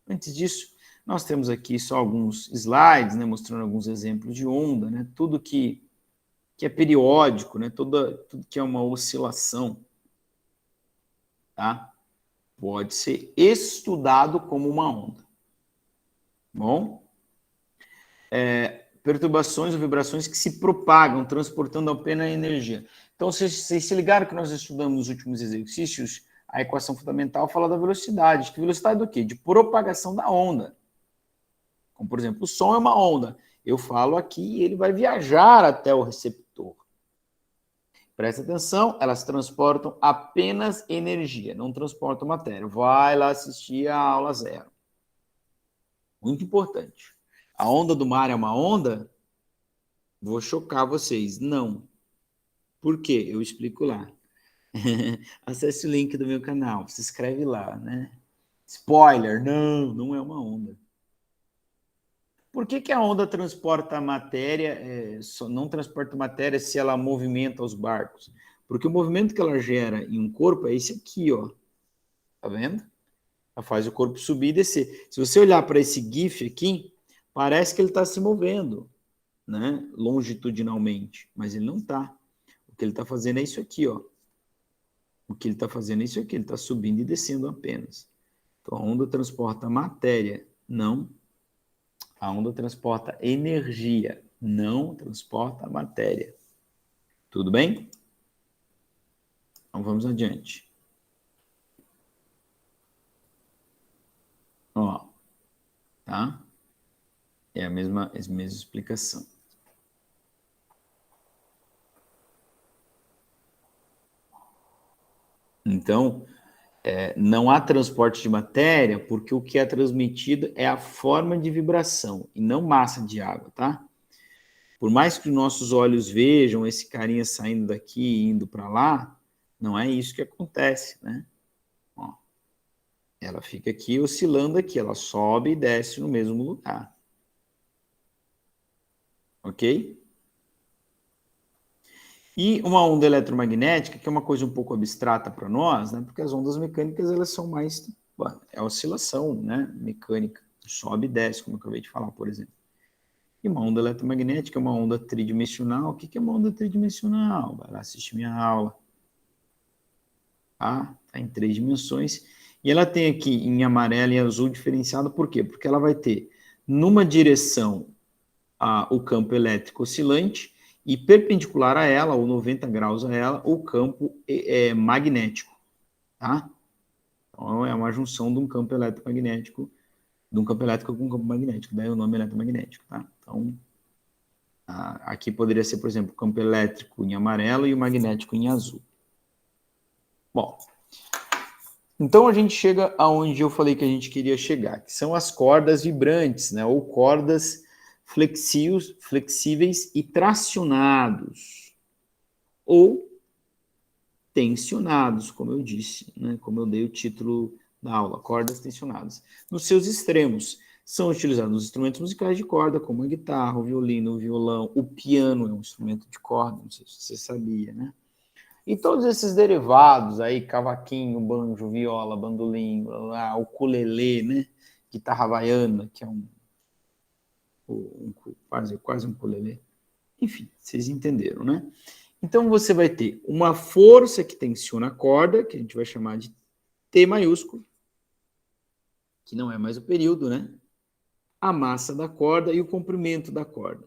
Antes disso, nós temos aqui só alguns slides, né, mostrando alguns exemplos de onda, né? Tudo que é periódico, né? Tudo que é uma oscilação, tá? Pode ser estudado como uma onda. Bom? Perturbações ou vibrações que se propagam, transportando apenas energia. Então, vocês se ligaram que nós estudamos nos últimos exercícios, a equação fundamental fala da velocidade. Que velocidade do quê? De propagação da onda. Como, por exemplo, o som é uma onda. Eu falo aqui e ele vai viajar até o receptor. Presta atenção, elas transportam apenas energia, não transportam matéria. Vai lá assistir a aula 0. Muito importante. A onda do mar é uma onda? Vou chocar vocês. Não. Por quê? Eu explico lá. Acesse o link do meu canal, se inscreve lá, né? Spoiler, não é uma onda. Por que a onda transporta a matéria, não transporta matéria se ela movimenta os barcos? Porque o movimento que ela gera em um corpo é esse aqui, ó. Tá vendo? Ela faz o corpo subir e descer. Se você olhar para esse GIF aqui, parece que ele está se movendo, né? Longitudinalmente, mas ele não está. O que ele está fazendo é isso aqui, ó. O que ele está fazendo é isso aqui, ele está subindo e descendo apenas. Então, a onda transporta matéria, não. A onda transporta energia, não transporta matéria. Tudo bem? Então, vamos adiante. Ó, tá? É a mesma explicação. Então, não há transporte de matéria, porque o que é transmitido é a forma de vibração, e não massa de água, tá? Por mais que nossos olhos vejam esse carinha saindo daqui e indo para lá, não é isso que acontece, né? Ó, ela fica aqui oscilando aqui, ela sobe e desce no mesmo lugar. Ok? E uma onda eletromagnética, que é uma coisa um pouco abstrata para nós, né? Porque as ondas mecânicas, elas são mais... é oscilação, né? Mecânica. Sobe e desce, como eu acabei de falar, por exemplo. E uma onda eletromagnética é uma onda tridimensional. O que é uma onda tridimensional? Vai lá assistir minha aula. Tá em 3 dimensões. E ela tem aqui em amarelo e azul diferenciado. Por quê? Porque ela vai ter, numa direção, o campo elétrico oscilante e perpendicular a ela, ou 90 graus a ela, o campo magnético. Tá? Então, é uma junção de um campo eletromagnético, de um campo elétrico com um campo magnético. Daí o nome eletromagnético. Tá? Então, aqui poderia ser, por exemplo, o campo elétrico em amarelo e o magnético em azul. Bom, então a gente chega aonde eu falei que a gente queria chegar, que são as cordas vibrantes, né? Ou cordas flexíveis e tracionados. Ou tensionados, como eu disse, né? Como eu dei o título da aula, cordas tensionadas. Nos seus extremos, são utilizados os instrumentos musicais de corda, como a guitarra, o violino, o violão, o piano é um instrumento de corda, não sei se você sabia, né? E todos esses derivados aí, cavaquinho, banjo, viola, bandolim, ukulele, né? Guitarra havaiana, que é quase um ukulele. Enfim, vocês entenderam, né? Então, você vai ter uma força que tensiona a corda, que a gente vai chamar de T maiúsculo, que não é mais o período, né? A massa da corda e o comprimento da corda.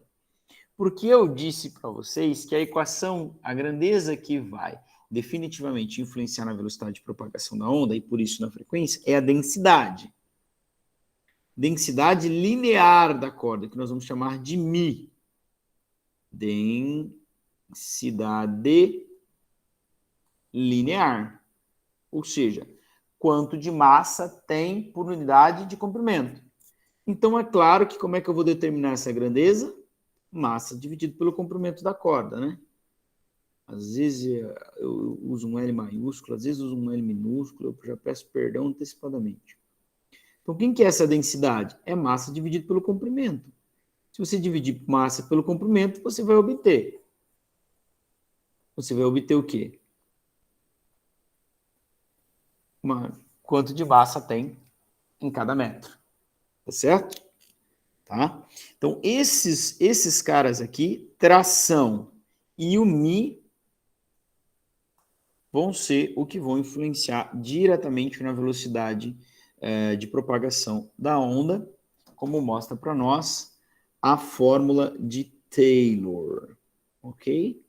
Porque eu disse para vocês que a equação, a grandeza que vai definitivamente influenciar na velocidade de propagação da onda, e por isso na frequência, é a densidade. Densidade linear da corda, que nós vamos chamar de μ. Densidade linear. Ou seja, quanto de massa tem por unidade de comprimento. Então, é claro que como é que eu vou determinar essa grandeza? Massa dividido pelo comprimento da corda, né? Às vezes eu uso um L maiúsculo, às vezes eu uso um L minúsculo, eu já peço perdão antecipadamente. Então, quem que é essa densidade? É massa dividido pelo comprimento. Se você dividir massa pelo comprimento, você vai obter. Você vai obter o quê? Quanto de massa tem em cada metro. Tá certo? Tá? Então, esses caras aqui, tração e o μ, vão ser o que vão influenciar diretamente na velocidade de propagação da onda, como mostra para nós a fórmula de Taylor, ok?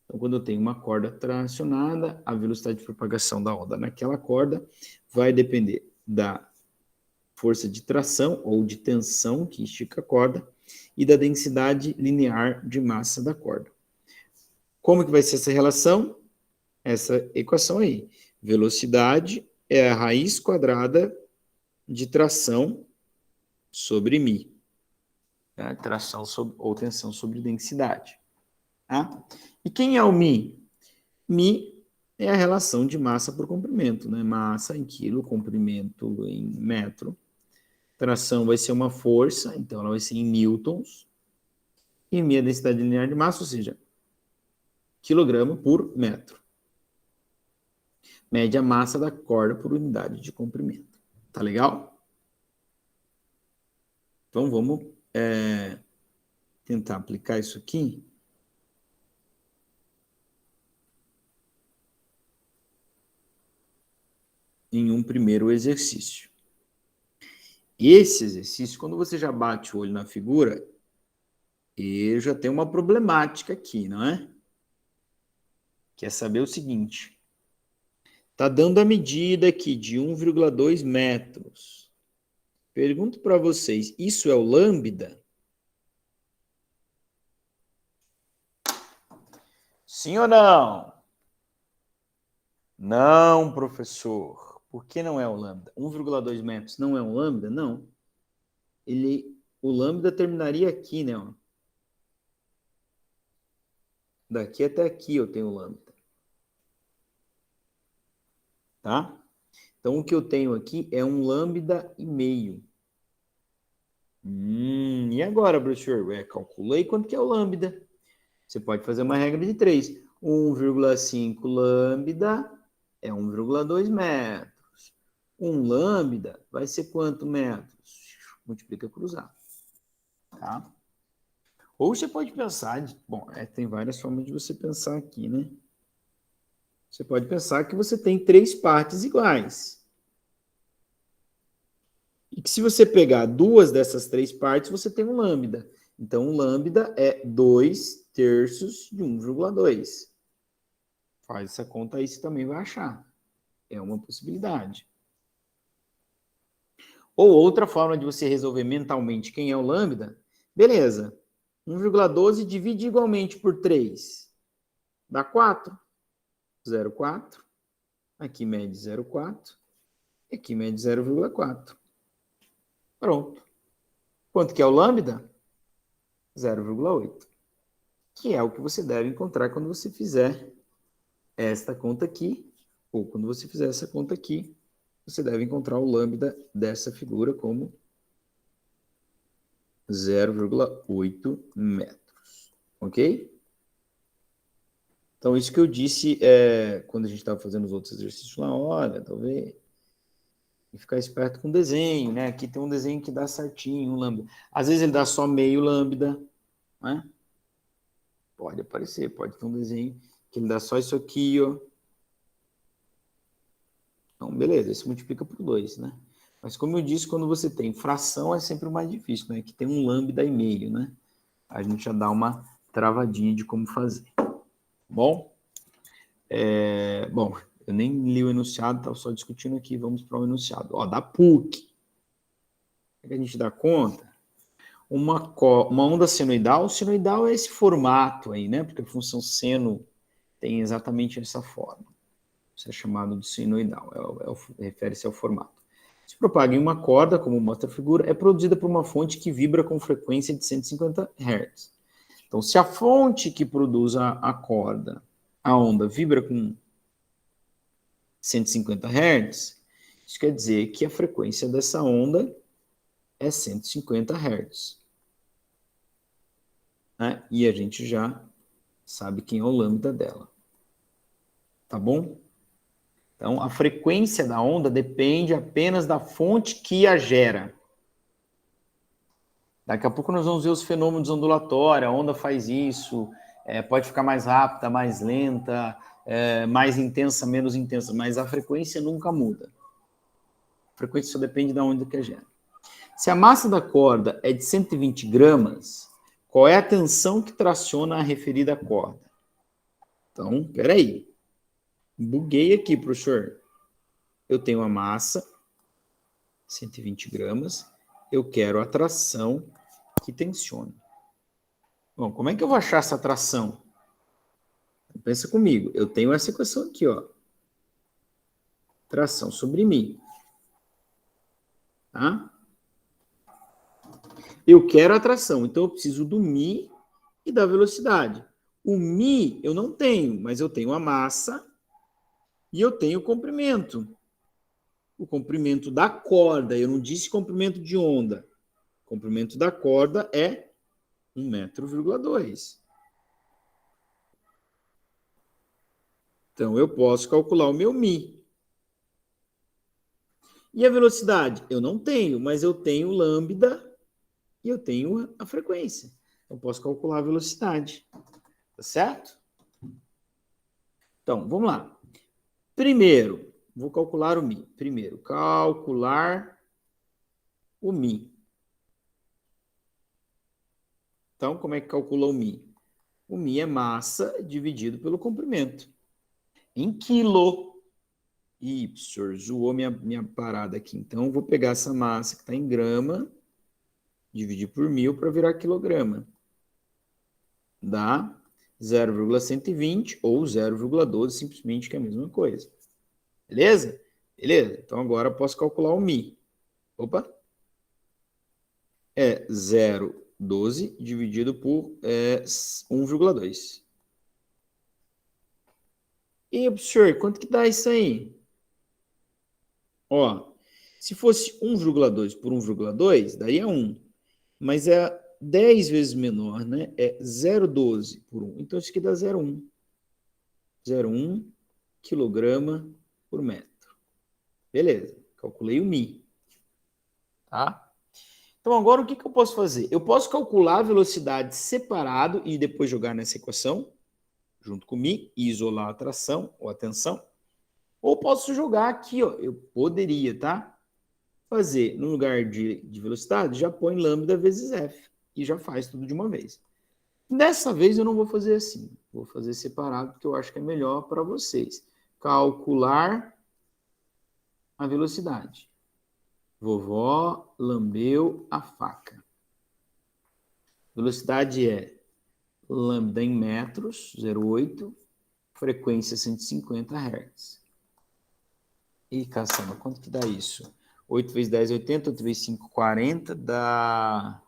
Então, quando eu tenho uma corda tracionada, a velocidade de propagação da onda naquela corda vai depender da força de tração ou de tensão que estica a corda e da densidade linear de massa da corda. Como que vai ser essa relação? Essa equação aí. Velocidade é a raiz quadrada de tração sobre μ. Tá? Ou tensão sobre densidade. Tá? E quem é o μ? μ é a relação de massa por comprimento, né? Massa em quilo, comprimento em metro. Tração vai ser uma força, então ela vai ser em newtons. E μ é a densidade linear de massa, ou seja, quilograma por metro. Mede a massa da corda por unidade de comprimento. Tá legal? Então vamos tentar aplicar isso aqui. Em um primeiro exercício. Esse exercício, quando você já bate o olho na figura, eu já tenho uma problemática aqui, não é? Quer saber o seguinte. Está dando a medida aqui de 1,2 metros. Pergunto para vocês, isso é o lambda? Sim ou não? Não, professor. Por que não é o lambda? 1,2 metros não é um lambda? Não. O lambda terminaria aqui, né? Ó. Daqui até aqui eu tenho o lambda. Tá? Então, o que eu tenho aqui é um lambda e meio. E agora, professor? Calculei quanto que é o lambda. Você pode fazer uma regra de 3. 1,5 lambda é 1,2 metros. 1 lambda vai ser quanto metros? Multiplica cruzado. Tá? Ou você pode pensar... Bom, tem várias formas de você pensar aqui, né? Você pode pensar que você tem 3 partes iguais. E que se você pegar 2 dessas 3 partes, você tem um lambda. Então, um lambda é 2 terços de 1,2. Faz essa conta aí, você também vai achar. É uma possibilidade. Ou outra forma de você resolver mentalmente quem é o lambda, beleza. 1,12 divide igualmente por 3. Dá 4. 0,4. Aqui mede 0,4. Aqui mede 0,4. Pronto. Quanto que é o lambda? 0,8. Que é o que você deve encontrar quando você fizer esta conta aqui, ou quando você fizer essa conta aqui, você deve encontrar o lambda dessa figura como 0,8 metros. Ok? Então, isso que eu disse quando a gente estava fazendo os outros exercícios lá, olha, talvez... E ficar esperto com o desenho, né? Aqui tem um desenho que dá certinho, um lambda. Às vezes ele dá só meio lambda, né? Pode aparecer, pode ter um desenho que ele dá só isso aqui, ó. Então, beleza, isso multiplica por 2, né? Mas como eu disse, quando você tem fração é sempre o mais difícil, né? Que tem um lambda e meio, né? A gente já dá uma travadinha de como fazer. Bom? Bom, eu nem li o enunciado, estava só discutindo aqui, vamos para o enunciado. Ó, da PUC. O que a gente dá conta? Uma onda senoidal. Senoidal é esse formato aí, né? Porque a função seno tem exatamente essa forma. Isso é chamado de senoidal, refere-se ao formato. Se propaga em uma corda, como mostra a figura, é produzida por uma fonte que vibra com frequência de 150 Hz. Então, se a fonte que produz a corda, a onda, vibra com 150 Hz, isso quer dizer que a frequência dessa onda é 150 Hz. Né? E a gente já sabe quem é o lambda dela. Tá bom? Então, a frequência da onda depende apenas da fonte que a gera. Daqui a pouco nós vamos ver os fenômenos ondulatórios, a onda faz isso, pode ficar mais rápida, mais lenta, mais intensa, menos intensa, mas a frequência nunca muda. A frequência só depende da onda que a gera. Se a massa da corda é de 120 gramas, qual é a tensão que traciona a referida corda? Então, peraí. Buguei aqui, professor. Eu tenho a massa, 120 gramas, eu quero a tração que tensiona. Bom, como é que eu vou achar essa tração? Pensa comigo, eu tenho essa equação aqui, ó. Tração sobre μ. Tá? Eu quero a tração, então eu preciso do μ e da velocidade. O μ eu não tenho, mas eu tenho a massa e eu tenho o comprimento. O comprimento da corda, eu não disse comprimento de onda. O comprimento da corda é 1,2 m. Então, eu posso calcular o meu μ. E a velocidade? Eu não tenho, mas eu tenho lambda e eu tenho a frequência. Eu posso calcular a velocidade. Tá certo? Então, vamos lá. Primeiro, vou calcular o μ. Primeiro, calcular o μ. Então, como é que calcula o μ? O μ é massa dividido pelo comprimento. Em quilo. Ih, professor, zoou minha parada aqui. Então, eu vou pegar essa massa que está em grama, dividir por 1.000 para virar quilograma. Dá 0,120 ou 0,12, simplesmente, que é a mesma coisa. Beleza? Beleza? Então, agora eu posso calcular o μ. Opa! É 0,12 dividido por 1,2. E, professor, quanto que dá isso aí? Ó, se fosse 1,2 por 1,2, daria 1. Mas é 10 vezes menor, né? É 0,12 por 1. Então, isso aqui dá 0,1. 0,1 quilograma por metro. Beleza, calculei o μ. Tá? Então, agora o que eu posso fazer? Eu posso calcular a velocidade separado e depois jogar nessa equação, junto com μ, e isolar a tração ou a tensão. Ou posso jogar aqui, ó. Eu poderia, tá? Fazer, no lugar de velocidade, já põe lambda vezes f. E já faz tudo de uma vez. Dessa vez eu não vou fazer assim. Vou fazer separado, porque eu acho que é melhor para vocês. Calcular a velocidade. Vovó lambeu a faca. Velocidade é lambda em metros, 0,8. Frequência 150 Hz. Ih, caçamba, quanto que dá isso? 8 vezes 10, 80, 8 vezes 5, 40, dá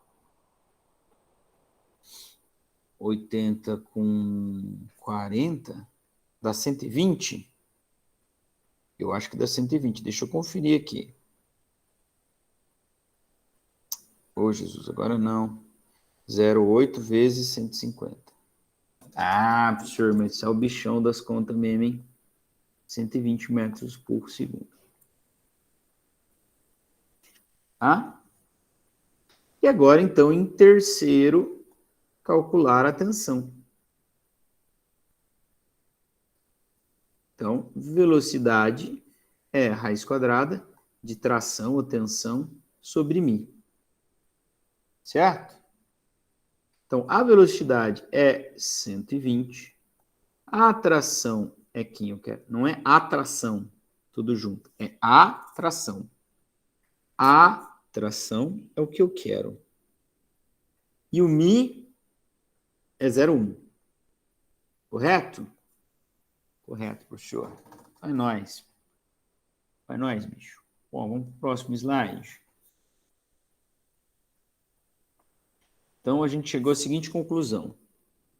80 com 40, dá 120? Eu acho que dá 120, deixa eu conferir aqui. Ô, Jesus, agora não. 0,8 vezes 150. Ah, professor, mas isso é o bichão das contas mesmo, hein? 120 metros por segundo. Ah? E agora, então, em terceiro, calcular a tensão. Então, velocidade é raiz quadrada de tração ou tensão sobre μ. Certo? Então, a velocidade é 120. A atração é quem eu quero. Não é atração, tudo junto. É atração. A tração é o que eu quero. E o μ é 0,1. Correto? Correto, professor. Vai nós. Vai nós, bicho. Bom, vamos para o próximo slide. Então, a gente chegou à seguinte conclusão.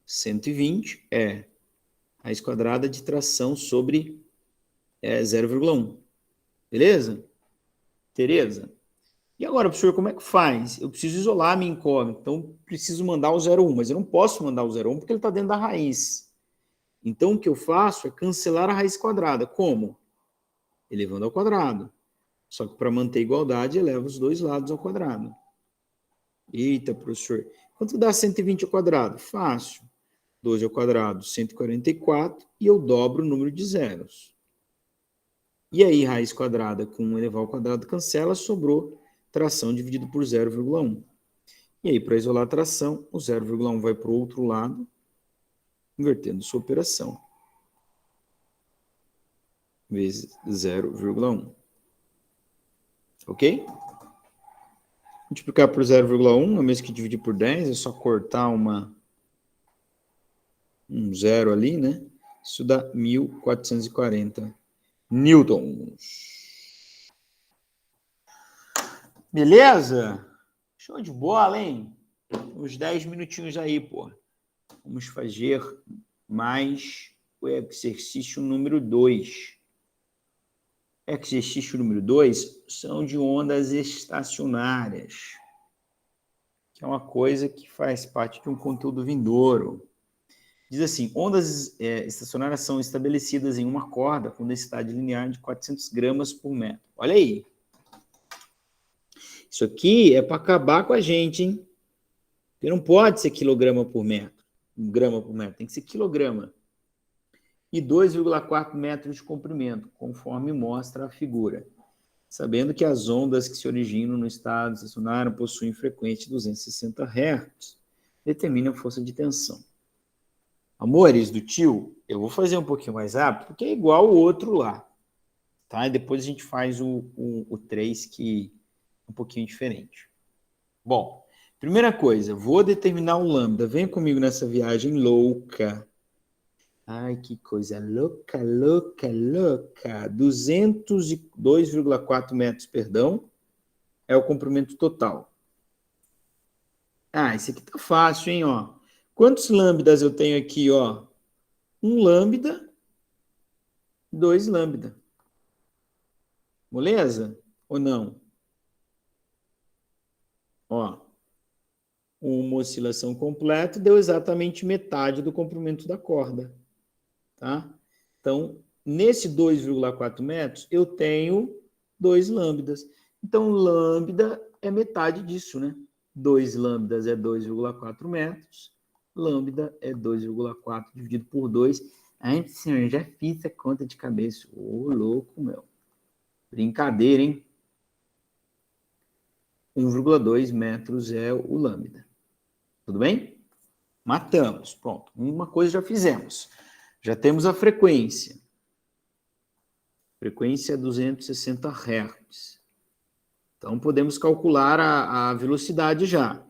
120 é raiz quadrada de tração sobre 0,1. Beleza? Tereza? E agora, professor, como é que faz? Eu preciso isolar a minha incógnita, então preciso mandar o 0,1, mas eu não posso mandar o 0,1 porque ele está dentro da raiz. Então, o que eu faço é cancelar a raiz quadrada. Como? Elevando ao quadrado. Só que para manter a igualdade, eleva os dois lados ao quadrado. Eita, professor. Quanto dá 120 ao quadrado? Fácil. 12 ao quadrado, 144, e eu dobro o número de zeros. E aí, raiz quadrada com elevar ao quadrado cancela, sobrou tração dividido por 0,1. E aí, para isolar a tração, o 0,1 vai para o outro lado, invertendo sua operação. Vezes 0,1. Ok? Multiplicar por 0,1, é mesmo que dividir por 10, é só cortar um zero ali, né? Isso dá 1.440 newtons. Beleza? Show de bola, hein? Uns 10 minutinhos aí, pô. Vamos fazer mais o exercício número 2. Exercício número 2 são de ondas estacionárias, que é uma coisa que faz parte de um conteúdo vindouro. Diz assim, ondas estacionárias são estabelecidas em uma corda com densidade linear de 400 gramas por metro. Olha aí. Isso aqui é para acabar com a gente, hein? Porque não pode ser quilograma por metro. Grama por metro, tem que ser quilograma. E 2,4 metros de comprimento, conforme mostra a figura. Sabendo que as ondas que se originam no estado estacionário possuem frequência de 260 Hz, determina a força de tensão. Amores do tio, eu vou fazer um pouquinho mais rápido, porque é igual o outro lá. Tá? E depois a gente faz o 3, que é um pouquinho diferente. Bom, primeira coisa, vou determinar o lambda. Venha comigo nessa viagem louca. Ai, que coisa louca, louca, louca. 202,4 metros, perdão, é o comprimento total. Ah, esse aqui tá fácil, hein, ó. Quantos lambdas eu tenho aqui, ó? 1 lambda, 2 lambda. Moleza? Ou não? Ó, uma oscilação completa deu exatamente metade do comprimento da corda, tá? Então, nesse 2,4 metros, eu tenho 2 lambdas. Então, lambda é metade disso, né? 2 lambdas é 2,4 metros. Lambda é 2,4 dividido por 2. Ai, senhor, já fiz a conta de cabeça. Ô, louco, meu. Brincadeira, hein? 1,2 metros é o lambda. Tudo bem? Matamos. Pronto. Uma coisa já fizemos. Já temos a frequência. Frequência é 260 Hz. Então, podemos calcular a velocidade já.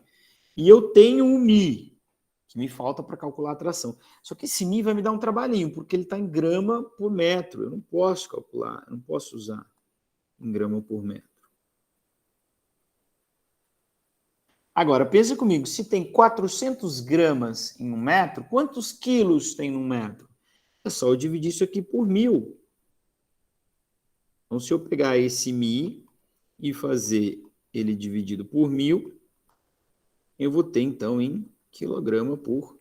E eu tenho o Mi, que me falta para calcular a tração. Só que esse Mi vai me dar um trabalhinho, porque ele está em grama por metro. Eu não posso calcular, eu não posso usar em grama por metro. Agora, pensa comigo, se tem 400 gramas em 1 metro, quantos quilos tem no metro? É só eu dividir isso aqui por 1000. Então, se eu pegar esse Mi e fazer ele dividido por 1000, eu vou ter, então, em quilograma por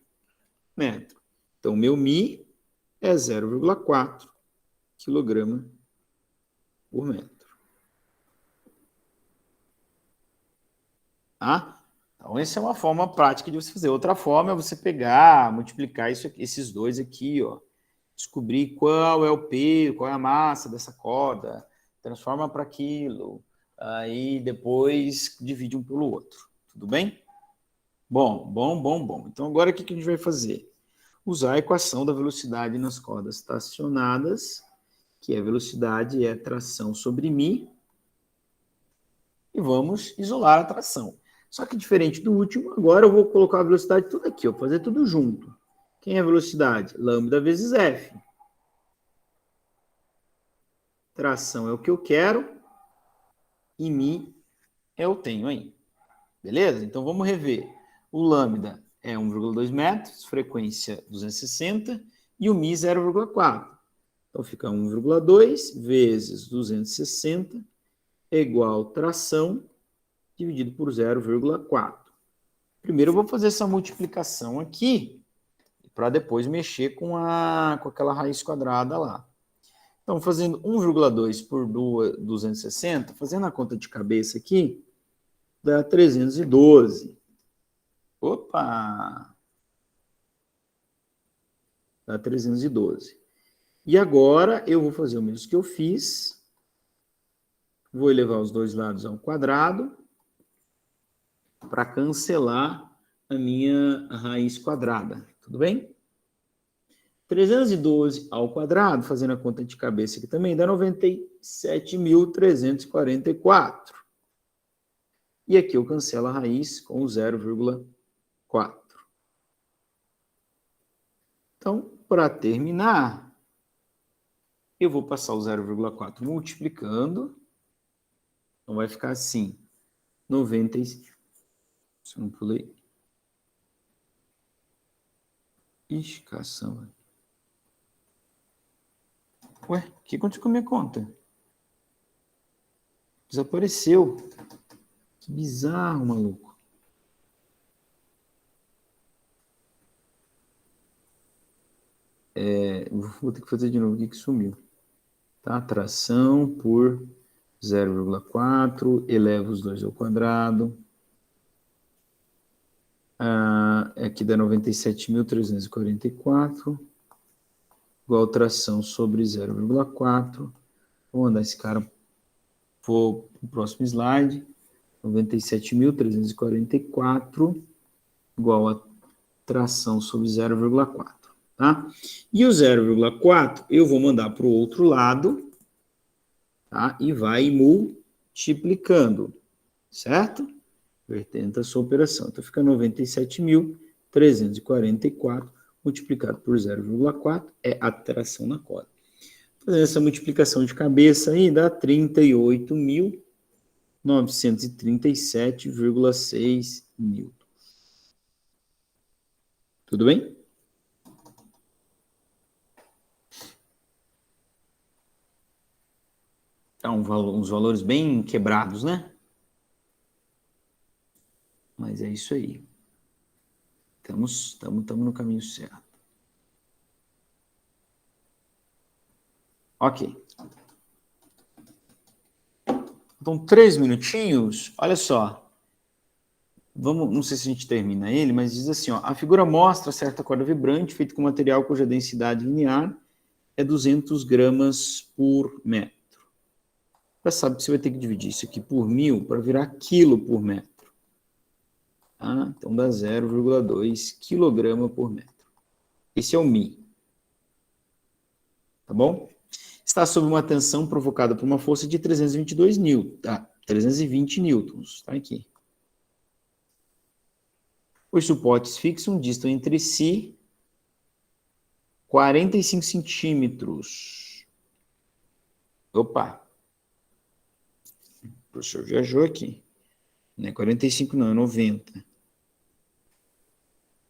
metro. Então, meu Mi é 0,4 quilograma por metro. Tá? Então, essa é uma forma prática de você fazer. Outra forma é você pegar, multiplicar esses dois aqui, ó. Descobrir qual é o peso, qual é a massa dessa corda, transforma para quilo, aí depois divide um pelo outro. Tudo bem? Bom. Então, agora o que a gente vai fazer? Usar a equação da velocidade nas cordas estacionadas, que a velocidade é tração sobre μ, e vamos isolar a tração. Só que diferente do último, agora eu vou colocar a velocidade tudo aqui, vou fazer tudo junto. Quem é a velocidade? Lambda vezes F. Tração é o que eu quero e μ eu tenho aí. Beleza? Então vamos rever. O lambda é 1,2 metros, frequência 260, e o μ 0,4. Então fica 1,2 vezes 260 é igual tração dividido por 0,4. Primeiro eu vou fazer essa multiplicação aqui para depois mexer com aquela raiz quadrada lá. Então, fazendo 1,2 por 260, fazendo a conta de cabeça aqui, dá 312. Opa! Dá 312. E agora eu vou fazer o mesmo que eu fiz. Vou elevar os dois lados ao quadrado para cancelar a minha raiz quadrada. Tudo bem? 312 ao quadrado, fazendo a conta de cabeça aqui também, dá 97.344. E aqui eu cancelo a raiz com 0,4. Então, para terminar, eu vou passar o 0,4 multiplicando. Então, vai ficar assim, 97 Se eu não pulei. Ixi, caçamba. Ué, o que aconteceu com a minha conta? Desapareceu. Que bizarro, maluco. Vou ter que fazer de novo aqui que sumiu. Tá? Tração por 0,4, eleva os dois ao quadrado. Aqui dá 97.344, igual tração sobre 0,4. Vou mandar esse cara para o próximo slide. 97.344 igual a tração sobre 0,4. Tá? E o 0,4 eu vou mandar para o outro lado, tá? E vai multiplicando, certo? Vertendo a sua operação. Então, fica 97.344 multiplicado por 0,4 é a tração na corda. Fazendo essa multiplicação de cabeça aí, dá 38.937,6 newtons. Tudo bem? Tá, uns valores bem quebrados, né? Mas é isso aí. Estamos no caminho certo. Ok. Então, 3 minutinhos. Olha só. Vamos, não sei se a gente termina ele, mas diz assim, ó, a figura mostra certa corda vibrante feita com material cuja densidade linear é 200 gramas por metro. Já sabe que você vai ter que dividir isso aqui por 1.000 para virar quilo por metro. Tá? Então, dá 0,2 quilograma por metro. Esse é o Mi. Tá bom? Está sob uma tensão provocada por uma força de 322 newtons. Tá? 320 newtons. Tá aqui. Os suportes fixos distam entre si 45 centímetros. Opa! O professor viajou aqui. Não é 45 não, é 90.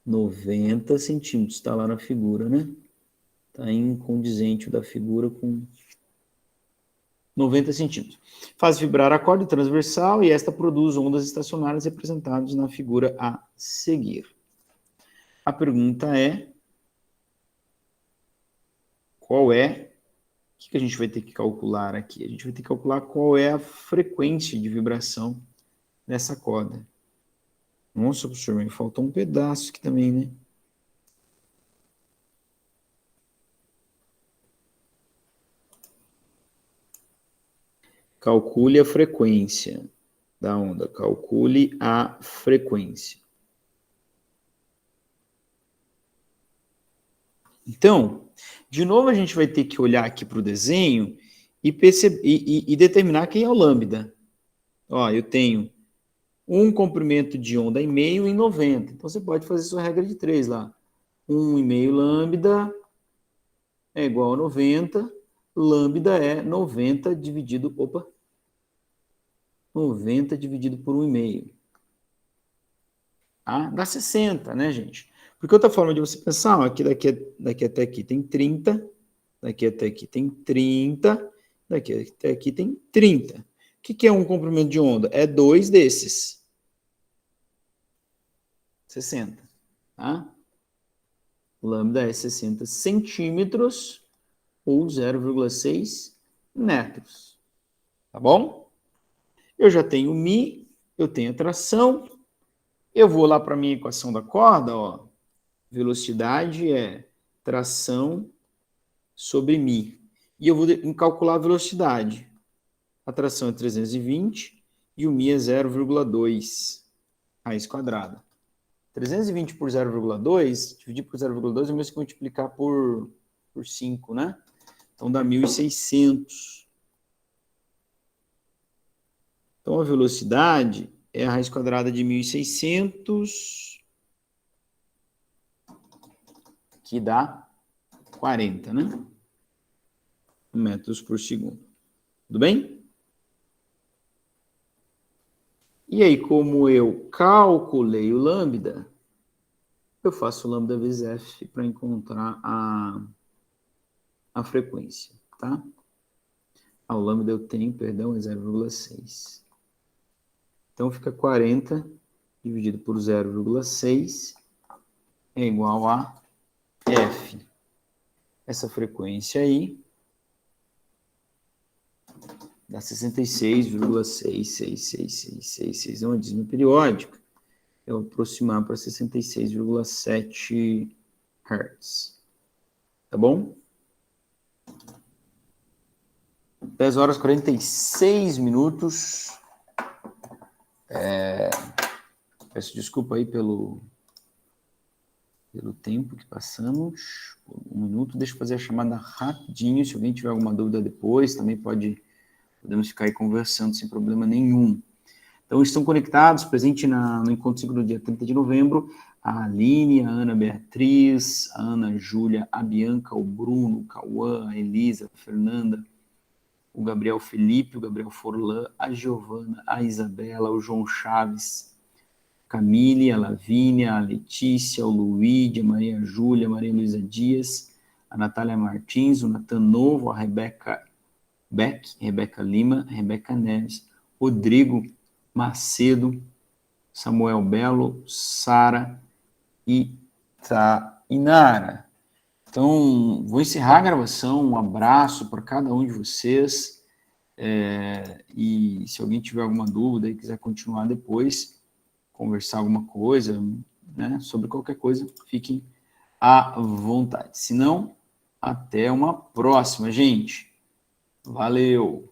90 centímetros, está lá na figura, né? Está incondizente da figura com 90 centímetros. Faz vibrar a corda transversal e esta produz ondas estacionárias representadas na figura a seguir. A pergunta é, qual é, o que a gente vai ter que calcular aqui? A gente vai ter que calcular qual é a frequência de vibração dessa corda. Nossa, professor, me faltou um pedaço aqui também, né? Calcule a frequência da onda. Calcule a frequência. Então, de novo a gente vai ter que olhar aqui para o desenho e determinar quem é o lambda. Ó, eu tenho um comprimento de onda e meio em 90. Então, você pode fazer sua regra de 3 lá. 1,5 lambda é igual a 90. Lambda é 90 dividido... Opa! 90 dividido por 1,5. Tá? Dá 60, né, gente? Porque outra forma de você pensar, ó, aqui daqui até aqui tem 30, daqui até aqui tem 30, daqui até aqui tem 30. O que é um comprimento de onda? É 2 desses. 60. Tá? Lambda é 60 centímetros ou 0,6 metros. Tá bom? Eu já tenho Mi, eu tenho a tração. Eu vou lá para a minha equação da corda, ó. Velocidade é tração sobre Mi. E eu vou calcular a velocidade. A tração é 320 e o Mi é 0,2 raiz quadrada. 320 por 0,2, dividir por 0,2 é o mesmo que multiplicar por 5, né? Então dá 1.600. Então a velocidade é a raiz quadrada de 1.600, que dá 40, né? Metros por segundo. Tudo bem? E aí, como eu calculei o lambda, eu faço lambda vezes f para encontrar a frequência, tá? O lambda eu tenho, perdão, é 0,6. Então, fica 40 dividido por 0,6 é igual a f. Essa frequência aí dá 66,66666. É uma dízima periódica. Eu vou aproximar para 66,7 Hz. Tá bom? 10 horas e 46 minutos. Peço desculpa aí pelo tempo que passamos. Um minuto, deixa eu fazer a chamada rapidinho. Se alguém tiver alguma dúvida depois, também podemos ficar aí conversando sem problema nenhum. Então, estão conectados, presente no Encontro 5 do dia 30 de novembro, a Aline, a Ana Beatriz, a Ana Júlia, a Bianca, o Bruno, o Cauã, a Elisa, a Fernanda, o Gabriel Felipe, o Gabriel Forlan, a Giovana, a Isabela, o João Chaves, a Camille, a Lavínia, a Letícia, o Luíde, a Maria Júlia, a Maria Luísa Dias, a Natália Martins, o Natan Novo, a Rebeca Beck, Rebeca Lima, Rebeca Neves, Rodrigo Macedo, Samuel Belo, Sara e Tainara. Então, vou encerrar a gravação. Um abraço para cada um de vocês. E se alguém tiver alguma dúvida e quiser continuar depois, conversar alguma coisa, né, sobre qualquer coisa, fiquem à vontade. Se não, até uma próxima, gente. Valeu!